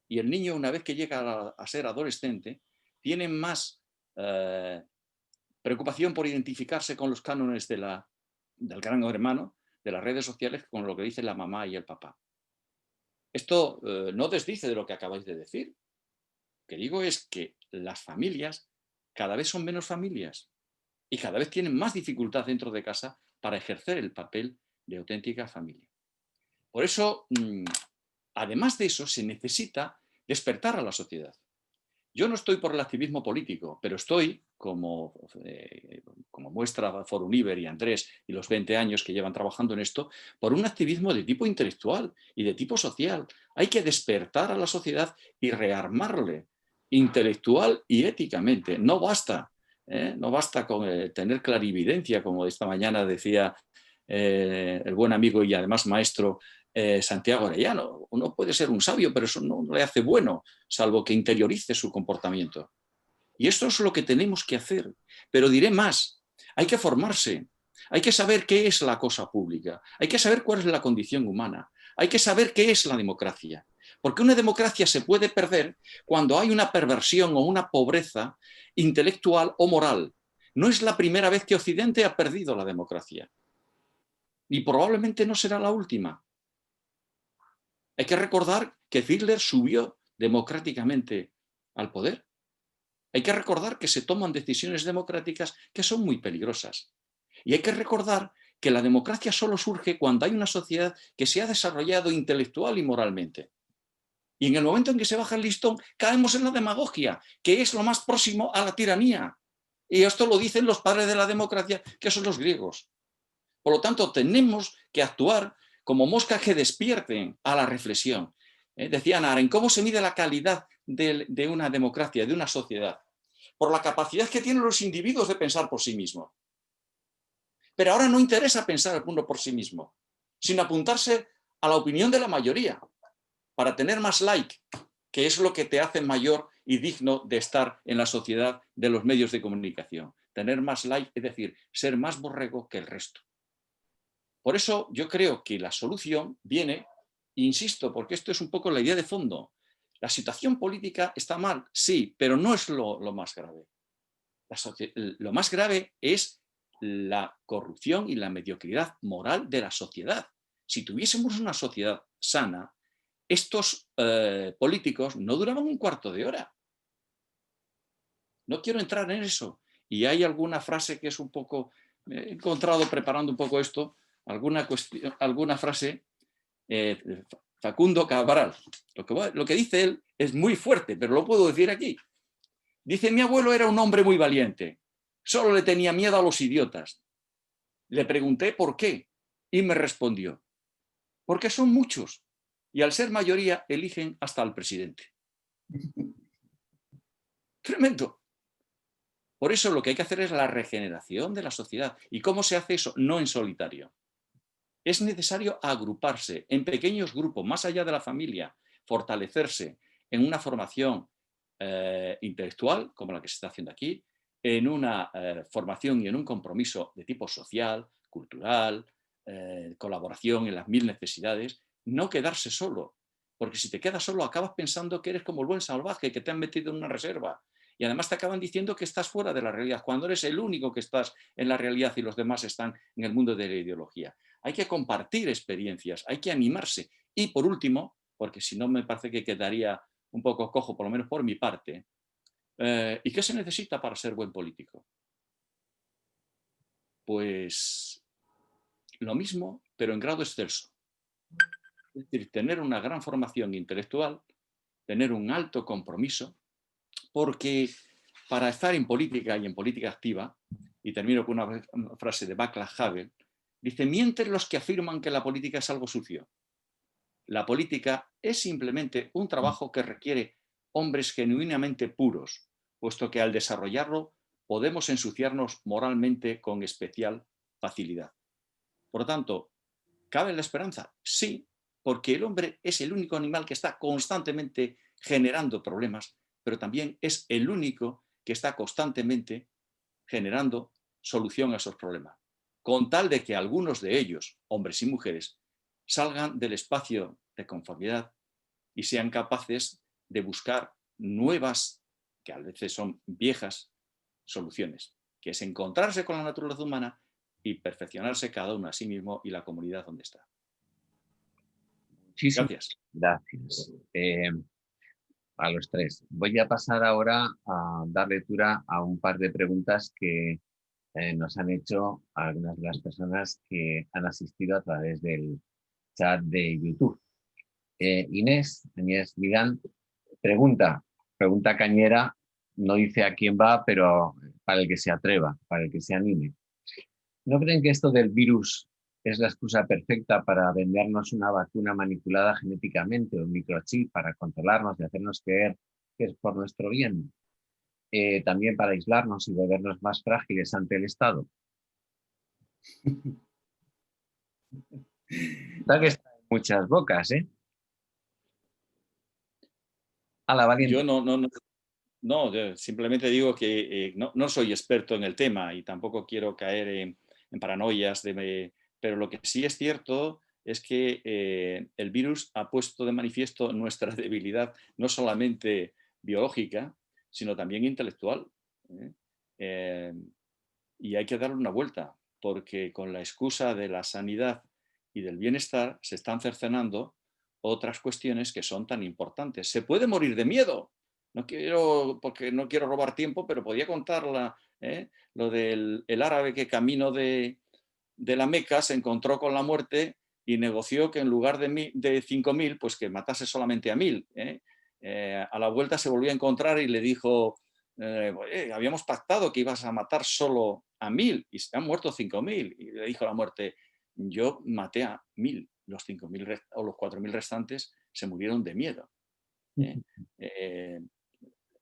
Y el niño, una vez que llega a ser adolescente, tiene más preocupación por identificarse con los cánones del gran hermano, de las redes sociales, con lo que dice la mamá y el papá. Esto no desdice de lo que acabáis de decir. Lo que digo es que las familias cada vez son menos familias y cada vez tienen más dificultad dentro de casa para ejercer el papel de auténtica familia. Por eso, además de eso, se necesita despertar a la sociedad. Yo no estoy por el activismo político, pero estoy, como muestra Foruniver y Andrés y los 20 años que llevan trabajando en esto, por un activismo de tipo intelectual y de tipo social. Hay que despertar a la sociedad y rearmarle intelectual y éticamente. No basta, no basta con tener clarividencia, como esta mañana decía el buen amigo y además maestro Santiago Arellano. Uno puede ser un sabio, pero eso no le hace bueno, salvo que interiorice su comportamiento. Y esto es lo que tenemos que hacer. Pero diré más, hay que formarse, hay que saber qué es la cosa pública, hay que saber cuál es la condición humana, hay que saber qué es la democracia. Porque una democracia se puede perder cuando hay una perversión o una pobreza intelectual o moral. No es la primera vez que Occidente ha perdido la democracia. Y probablemente no será la última. Hay que recordar que Hitler subió democráticamente al poder. Hay que recordar que se toman decisiones democráticas que son muy peligrosas. Y hay que recordar que la democracia solo surge cuando hay una sociedad que se ha desarrollado intelectual y moralmente. Y en el momento en que se baja el listón, caemos en la demagogia, que es lo más próximo a la tiranía. Y esto lo dicen los padres de la democracia, que son los griegos. Por lo tanto, tenemos que actuar como moscas que despierten a la reflexión. Decía Ana Arendt, ¿cómo se mide la calidad de una democracia, de una sociedad? Por la capacidad que tienen los individuos de pensar por sí mismos. Pero ahora no interesa pensar uno por sí mismo, sino apuntarse a la opinión de la mayoría, para tener más like, que es lo que te hace mayor y digno de estar en la sociedad de los medios de comunicación. Tener más like, es decir, ser más borrego que el resto. Por eso yo creo que la solución viene, insisto, porque esto es un poco la idea de fondo. La situación política está mal, sí, pero no es lo más grave. Lo más grave es la corrupción y la mediocridad moral de la sociedad. Si tuviésemos una sociedad sana, estos políticos no duraban un cuarto de hora. No quiero entrar en eso. Y hay alguna frase que es un poco, he encontrado preparando un poco esto, alguna frase, Facundo Cabral. Lo que dice él es muy fuerte, pero lo puedo decir aquí. Dice, mi abuelo era un hombre muy valiente, solo le tenía miedo a los idiotas. Le pregunté por qué y me respondió, porque son muchos y al ser mayoría eligen hasta al presidente. Tremendo. Por eso lo que hay que hacer es la regeneración de la sociedad. ¿Y cómo se hace eso? No en solitario. Es necesario agruparse en pequeños grupos, más allá de la familia, fortalecerse en una formación intelectual, como la que se está haciendo aquí, en una formación y en un compromiso de tipo social, cultural, colaboración en las 1000 necesidades, no quedarse solo, porque si te quedas solo acabas pensando que eres como el buen salvaje, que te han metido en una reserva, y además te acaban diciendo que estás fuera de la realidad, cuando eres el único que estás en la realidad y los demás están en el mundo de la ideología. Hay que compartir experiencias, hay que animarse. Y por último, porque si no me parece que quedaría un poco cojo, por lo menos por mi parte, ¿y qué se necesita para ser buen político? Pues lo mismo, pero en grado excelso. Es decir, tener una gran formación intelectual, tener un alto compromiso, porque para estar en política y en política activa, y termino con una frase de Václav Havel, dice, mienten los que afirman que la política es algo sucio. La política es simplemente un trabajo que requiere hombres genuinamente puros, puesto que al desarrollarlo podemos ensuciarnos moralmente con especial facilidad. Por lo tanto, ¿cabe la esperanza? Sí, porque el hombre es el único animal que está constantemente generando problemas, pero también es el único que está constantemente generando solución a esos problemas, con tal de que algunos de ellos, hombres y mujeres, salgan del espacio de conformidad y sean capaces de buscar nuevas, que a veces son viejas, soluciones, que es encontrarse con la naturaleza humana y perfeccionarse cada uno a sí mismo y la comunidad donde está. Muchísimas Gracias. gracias. a los tres. Voy a pasar ahora a dar lectura a un par de preguntas que nos han hecho algunas de las personas que han asistido a través del chat de YouTube. Inés Milán pregunta cañera, no dice a quién va, pero para el que se atreva, para el que se anime. ¿No creen que esto del virus es la excusa perfecta para vendernos una vacuna manipulada genéticamente o un microchip para controlarnos y hacernos creer que es por nuestro bien? También para aislarnos y volvernos más frágiles ante el Estado. Está que está en muchas bocas, ¿eh? A la valiente. Yo no, simplemente digo que no soy experto en el tema y tampoco quiero caer en paranoias, pero lo que sí es cierto es que el virus ha puesto de manifiesto nuestra debilidad, no solamente biológica, sino también intelectual. Y hay que darle una vuelta, porque con la excusa de la sanidad y del bienestar se están cercenando otras cuestiones que son tan importantes. Se puede morir de miedo. Porque no quiero robar tiempo, pero podía contarla, lo del el árabe que camino de la Meca se encontró con la muerte y negoció que en lugar de 5.000, pues que matase solamente a 1.000. A la vuelta se volvió a encontrar y le dijo, habíamos pactado que ibas a matar solo a 1.000 y se han muerto 5.000. Y le dijo la muerte, yo maté a 1.000, los 5.000 o los 4.000 restantes se murieron de miedo.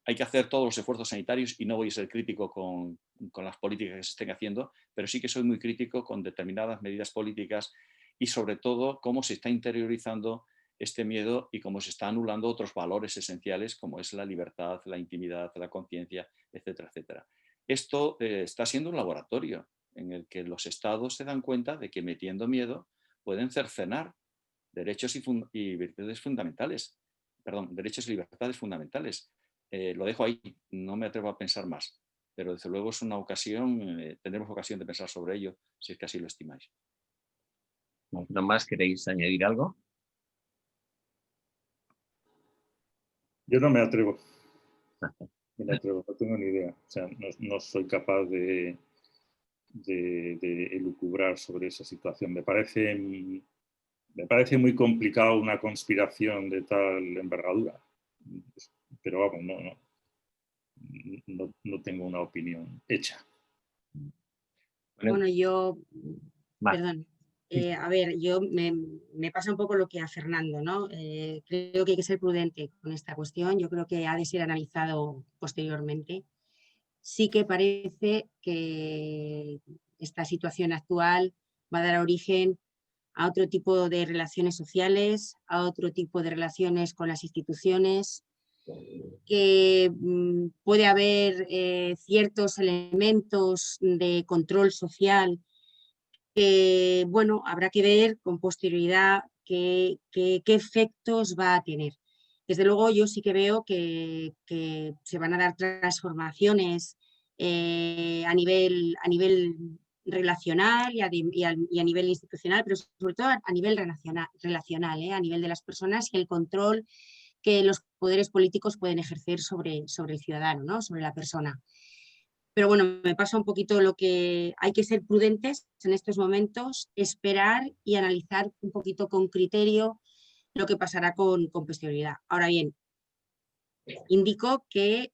Hay que hacer todos los esfuerzos sanitarios y no voy a ser crítico con las políticas que se estén haciendo, pero sí que soy muy crítico con determinadas medidas políticas y sobre todo cómo se está interiorizando este miedo y cómo se está anulando otros valores esenciales como es la libertad, la intimidad, la conciencia, etcétera, etcétera. Esto está siendo un laboratorio en el que los estados se dan cuenta de que metiendo miedo pueden cercenar derechos y virtudes fundamentales, derechos y libertades fundamentales. Lo dejo ahí, no me atrevo a pensar más, pero desde luego es una ocasión, tendremos ocasión de pensar sobre ello, si es que así lo estimáis. ¿No más queréis añadir algo? Yo no me atrevo. No tengo ni idea. O sea, no soy capaz de elucubrar sobre esa situación. Me parece muy complicado una conspiración de tal envergadura. Pero vamos, no tengo una opinión hecha. Bueno, yo, Mar. perdón, a ver, yo me pasa un poco lo que a Fernando, ¿no? Creo que hay que ser prudente con esta cuestión, yo creo que ha de ser analizado posteriormente. Sí que parece que esta situación actual va a dar origen a otro tipo de relaciones sociales, a otro tipo de relaciones con las instituciones, que puede haber ciertos elementos de control social que, bueno, habrá que ver con posterioridad qué efectos va a tener. Desde luego yo sí que veo que se van a dar transformaciones a nivel relacional y a nivel institucional, pero sobre todo a nivel relacional, a nivel de las personas y el control que los poderes políticos pueden ejercer sobre el ciudadano, ¿no? Sobre la persona. Pero bueno, me pasa un poquito lo que hay que ser prudentes en estos momentos, esperar y analizar un poquito con criterio lo que pasará con posterioridad. Ahora bien, indico que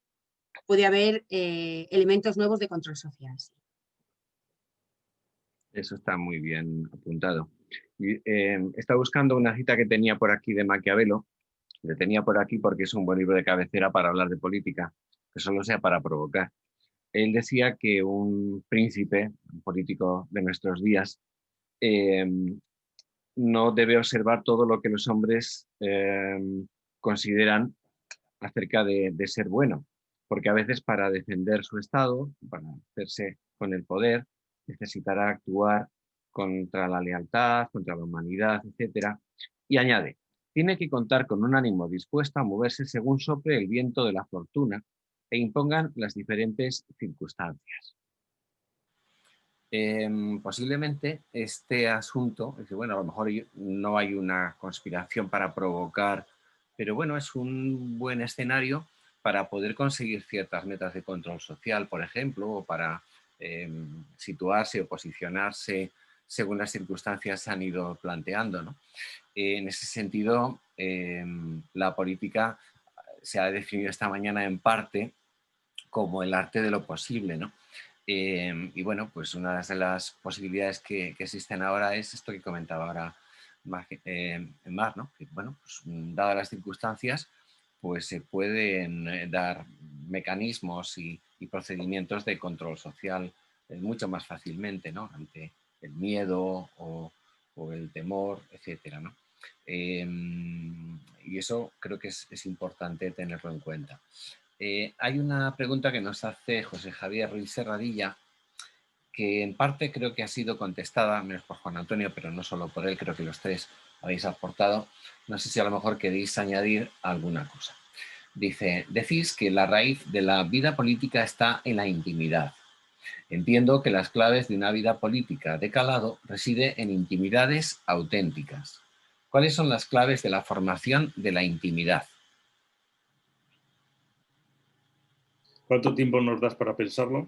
puede haber elementos nuevos de control social. Eso está muy bien apuntado. Estaba buscando una cita que tenía por aquí de Maquiavelo. Le tenía por aquí porque es un buen libro de cabecera para hablar de política, que solo sea para provocar. Él decía que un príncipe, un político de nuestros días, no debe observar todo lo que los hombres consideran acerca de ser bueno, porque a veces para defender su estado, para hacerse con el poder, necesitará actuar contra la lealtad, contra la humanidad, etc. Y añade, tiene que contar con un ánimo dispuesto a moverse según sople el viento de la fortuna e impongan las diferentes circunstancias. Posiblemente este asunto, es que, bueno, a lo mejor no hay una conspiración para provocar pero bueno, es un buen escenario para poder conseguir ciertas metas de control social, por ejemplo, o para situarse o posicionarse según las circunstancias se han ido planteando, ¿no? En ese sentido, la política se ha definido esta mañana en parte como el arte de lo posible, ¿no? Y bueno, pues una de las posibilidades que existen ahora es esto que comentaba ahora Mar, ¿no? Que, bueno, pues, dadas las circunstancias, pues se pueden dar mecanismos y procedimientos de control social mucho más fácilmente, ¿no? Ante el miedo o el temor, etcétera, ¿no? Y eso creo que es importante tenerlo en cuenta. Hay una pregunta que nos hace José Javier Ruiz Serradilla, que en parte creo que ha sido contestada, menos por Juan Antonio, pero no solo por él, creo que los tres habéis aportado. No sé si a lo mejor queréis añadir alguna cosa. Dice, decís que la raíz de la vida política está en la intimidad. Entiendo que las claves de una vida política de calado reside en intimidades auténticas. ¿Cuáles son las claves de la formación de la intimidad? ¿Cuánto tiempo nos das para pensarlo?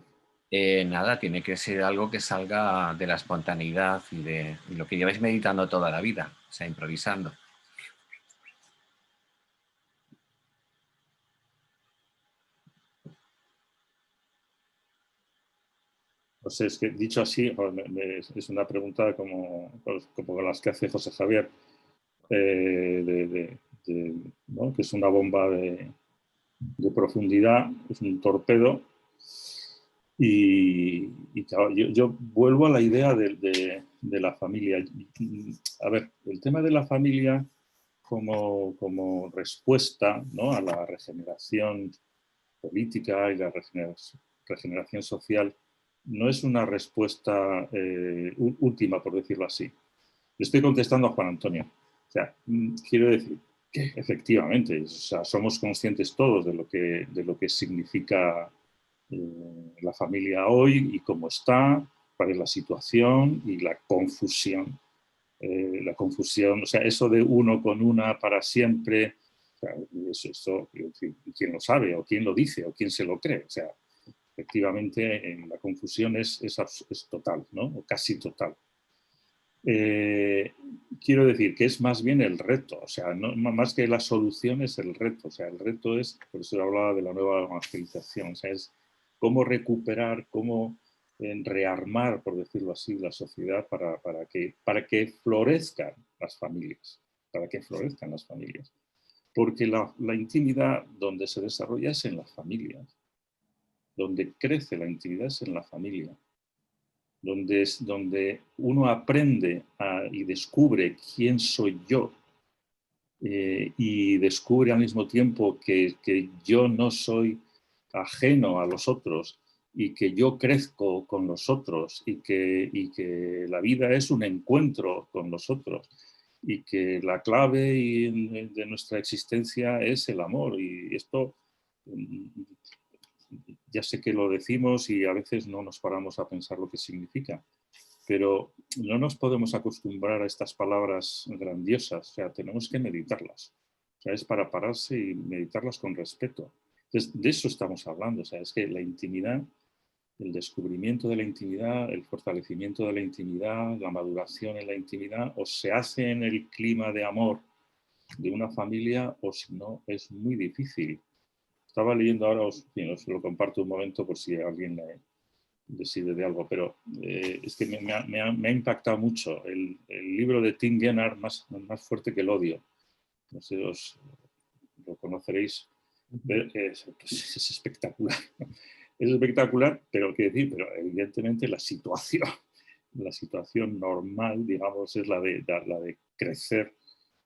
Nada, tiene que ser algo que salga de la espontaneidad y de lo que lleváis meditando toda la vida, o sea, improvisando. No sé, es que dicho así, es una pregunta como las que hace José Javier, ¿no? Que es una bomba de profundidad, es un torpedo. Y claro, yo vuelvo a la idea de la familia. A ver, el tema de la familia como respuesta, ¿no?, a la regeneración política y la regeneración social no es una respuesta última, por decirlo así. Le estoy contestando a Juan Antonio. O sea, quiero decir que efectivamente, o sea, somos conscientes todos de lo que significa la familia hoy y cómo está, cuál es la situación y la confusión. O sea, eso de uno con una para siempre, o sea, eso, ¿quién lo sabe? ¿O quién lo dice? ¿O quién se lo cree? O sea, efectivamente, la confusión es total, ¿no? O casi total. Quiero decir que es más bien el reto, o sea, no, más que la solución es el reto, o sea, el reto es, por eso hablaba de la nueva evangelización, o sea, es cómo recuperar, cómo rearmar, por decirlo así, la sociedad para que florezcan las familias, porque la intimidad donde se desarrolla es en las familias, donde crece la intimidad es en la familia, donde uno aprende y descubre quién soy yo y descubre al mismo tiempo que yo no soy ajeno a los otros y que yo crezco con los otros y que la vida es un encuentro con los otros y que la clave de nuestra existencia es el amor. Y esto ya sé que lo decimos y a veces no nos paramos a pensar lo que significa, pero no nos podemos acostumbrar a estas palabras grandiosas, o sea, tenemos que meditarlas. O sea, es para pararse y meditarlas con respeto. Entonces, de eso estamos hablando, o sea, es que la intimidad, el descubrimiento de la intimidad, el fortalecimiento de la intimidad, la maduración en la intimidad, o se hace en el clima de amor de una familia, o si no, es muy difícil. Estaba leyendo ahora, os lo comparto un momento por si alguien decide de algo, pero es que me ha impactado mucho el libro de Tim Gennard, más fuerte que el odio. No sé si os lo conoceréis, pero es espectacular. Es espectacular, pero evidentemente la situación normal, digamos, es la de crecer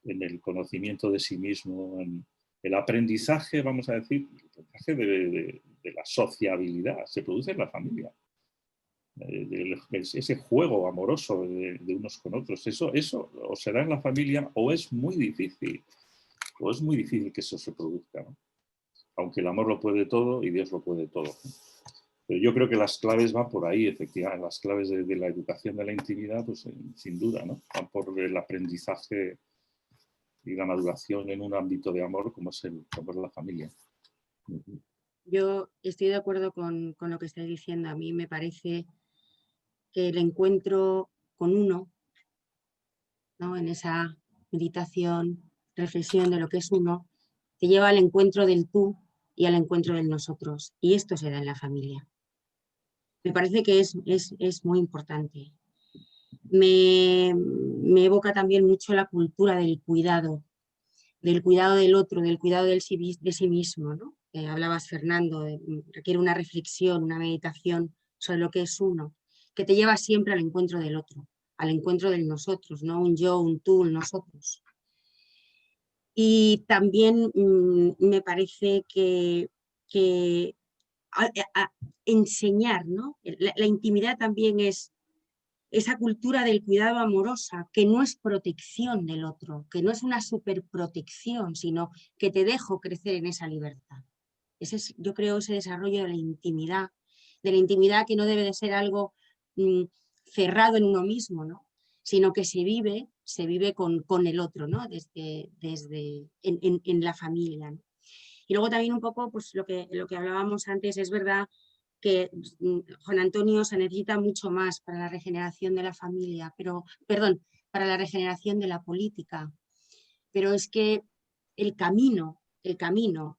en el conocimiento de sí mismo, en el aprendizaje, vamos a decir, el aprendizaje de la sociabilidad, se produce en la familia. Ese juego amoroso de unos con otros, eso o se da en la familia o es muy difícil que eso se produzca, ¿no? Aunque el amor lo puede todo y Dios lo puede todo, ¿no? Pero yo creo que las claves van por ahí, efectivamente, las claves de la educación de la intimidad, pues sin duda, ¿no? Van por el aprendizaje y la maduración en un ámbito de amor como es la familia. Yo estoy de acuerdo con lo que estáis diciendo. A mí me parece que el encuentro con uno, ¿no?, en esa meditación, reflexión de lo que es uno, te lleva al encuentro del tú y al encuentro del nosotros. Y esto se da en la familia. Me parece que es muy importante. Me evoca también mucho la cultura del cuidado del otro, del cuidado de sí mismo, ¿no? Hablabas, Fernando, requiere una reflexión, una meditación sobre lo que es uno, que te lleva siempre al encuentro del otro, al encuentro del nosotros, no un yo, un tú, un nosotros. Y también me parece que enseñar, ¿no? La intimidad también es esa cultura del cuidado amorosa, que no es protección del otro, que no es una superprotección, sino que te dejo crecer en esa libertad. Ese es, yo creo, ese desarrollo de la intimidad que no debe de ser algo cerrado en uno mismo, ¿no?, sino que se vive con el otro, ¿no?, en la familia, ¿no? Y luego también un poco, pues lo que hablábamos antes, es verdad que Juan Antonio, se necesita mucho más para la regeneración de la familia, para la regeneración de la política, pero es que el camino,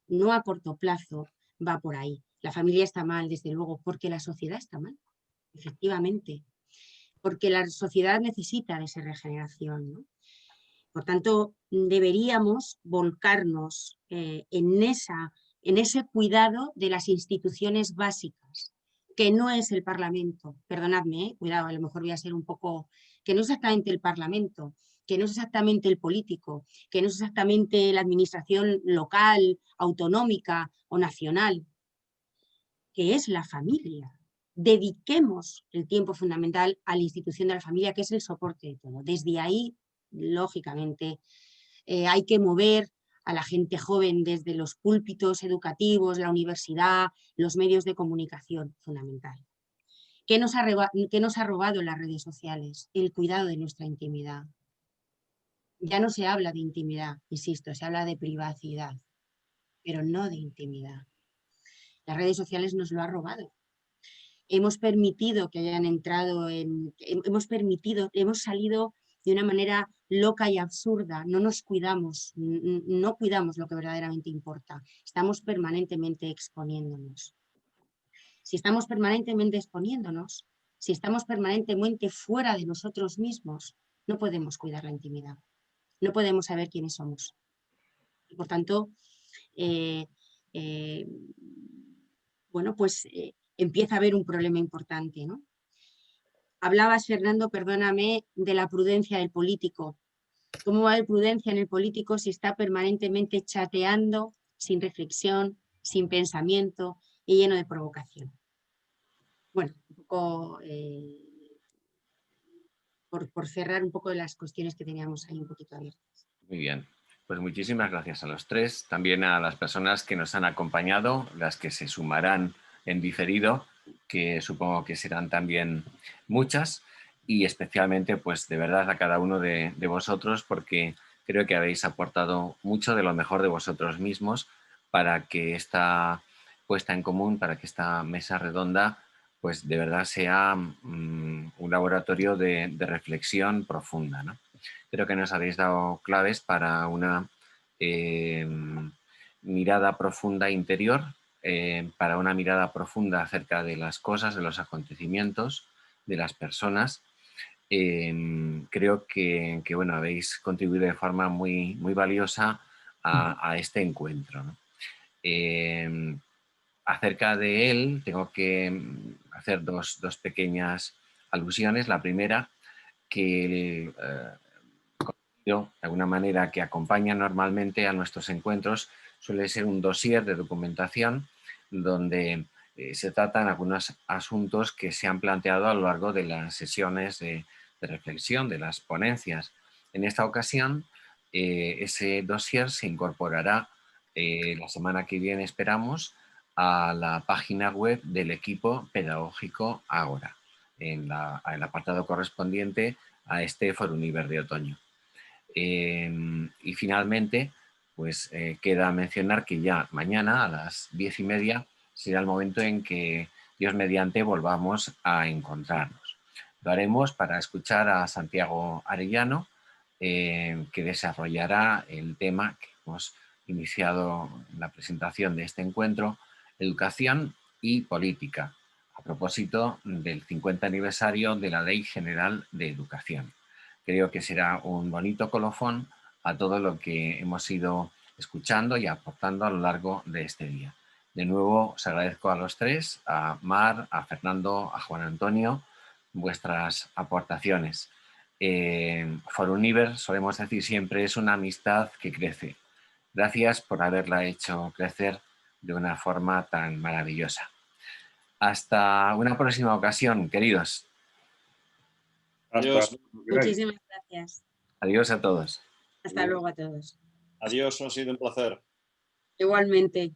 no a corto plazo, va por ahí. La familia está mal, desde luego, porque la sociedad está mal, efectivamente, porque la sociedad necesita de esa regeneración, ¿no? Por tanto, deberíamos volcarnos en ese cuidado de las instituciones básicas, que no es el Parlamento. Perdonadme, cuidado, a lo mejor voy a ser un poco... que no es exactamente el Parlamento, que no es exactamente el político, que no es exactamente la administración local, autonómica o nacional, que es la familia. Dediquemos el tiempo fundamental a la institución de la familia, que es el soporte de todo. Desde ahí, lógicamente, hay que mover a la gente joven desde los púlpitos educativos, la universidad, los medios de comunicación, fundamental. ¿Qué nos ha robado las redes sociales? El cuidado de nuestra intimidad. Ya no se habla de intimidad, insisto, se habla de privacidad, pero no de intimidad. Las redes sociales nos lo han robado. Hemos permitido que hayan entrado hemos salido de una manera loca y absurda, no nos cuidamos, no cuidamos lo que verdaderamente importa, estamos permanentemente exponiéndonos. Si estamos permanentemente exponiéndonos, si estamos permanentemente fuera de nosotros mismos, no podemos cuidar la intimidad, no podemos saber quiénes somos. Y por tanto, bueno, pues empieza a haber un problema importante, ¿no? Hablabas, Fernando, perdóname, de la prudencia del político. ¿Cómo va a haber prudencia en el político si está permanentemente chateando, sin reflexión, sin pensamiento y lleno de provocación? Bueno, un poco por cerrar un poco de las cuestiones que teníamos ahí un poquito abiertas. Muy bien. Pues muchísimas gracias a los tres, también a las personas que nos han acompañado, las que se sumarán en diferido, que supongo que serán también muchas, y especialmente, pues de verdad a cada uno de vosotros, porque creo que habéis aportado mucho de lo mejor de vosotros mismos para que esta puesta en común, para que esta mesa redonda, pues de verdad sea un laboratorio de reflexión profunda, ¿no? Creo que nos habéis dado claves para una mirada profunda interior, para una mirada profunda acerca de las cosas, de los acontecimientos, de las personas. Creo que bueno, habéis contribuido de forma muy, muy valiosa a este encuentro, ¿no? Acerca de él tengo que hacer dos pequeñas alusiones. La primera, que de alguna manera que acompaña normalmente a nuestros encuentros suele ser un dossier de documentación donde se tratan algunos asuntos que se han planteado a lo largo de las sesiones de reflexión, de las ponencias. En esta ocasión, ese dossier se incorporará la semana que viene, esperamos, a la página web del equipo pedagógico Ágora, en el apartado correspondiente a este Foro Univer de otoño. Y finalmente, pues queda mencionar que ya mañana a las 10:30 será el momento en que, Dios mediante, volvamos a encontrarnos. Lo haremos para escuchar a Santiago Arellano, que desarrollará el tema que hemos iniciado en la presentación de este encuentro, educación y política, a propósito del 50 aniversario de la Ley General de Educación. Creo que será un bonito colofón a todo lo que hemos ido escuchando y aportando a lo largo de este día. De nuevo, os agradezco a los tres, a Mar, a Fernando, a Juan Antonio, vuestras aportaciones. Foruniver, solemos decir siempre, es una amistad que crece. Gracias por haberla hecho crecer de una forma tan maravillosa. Hasta una próxima ocasión, queridos. Adiós. Muchísimas gracias. Adiós a todos. Hasta luego a todos. Adiós, ha sido un placer. Igualmente.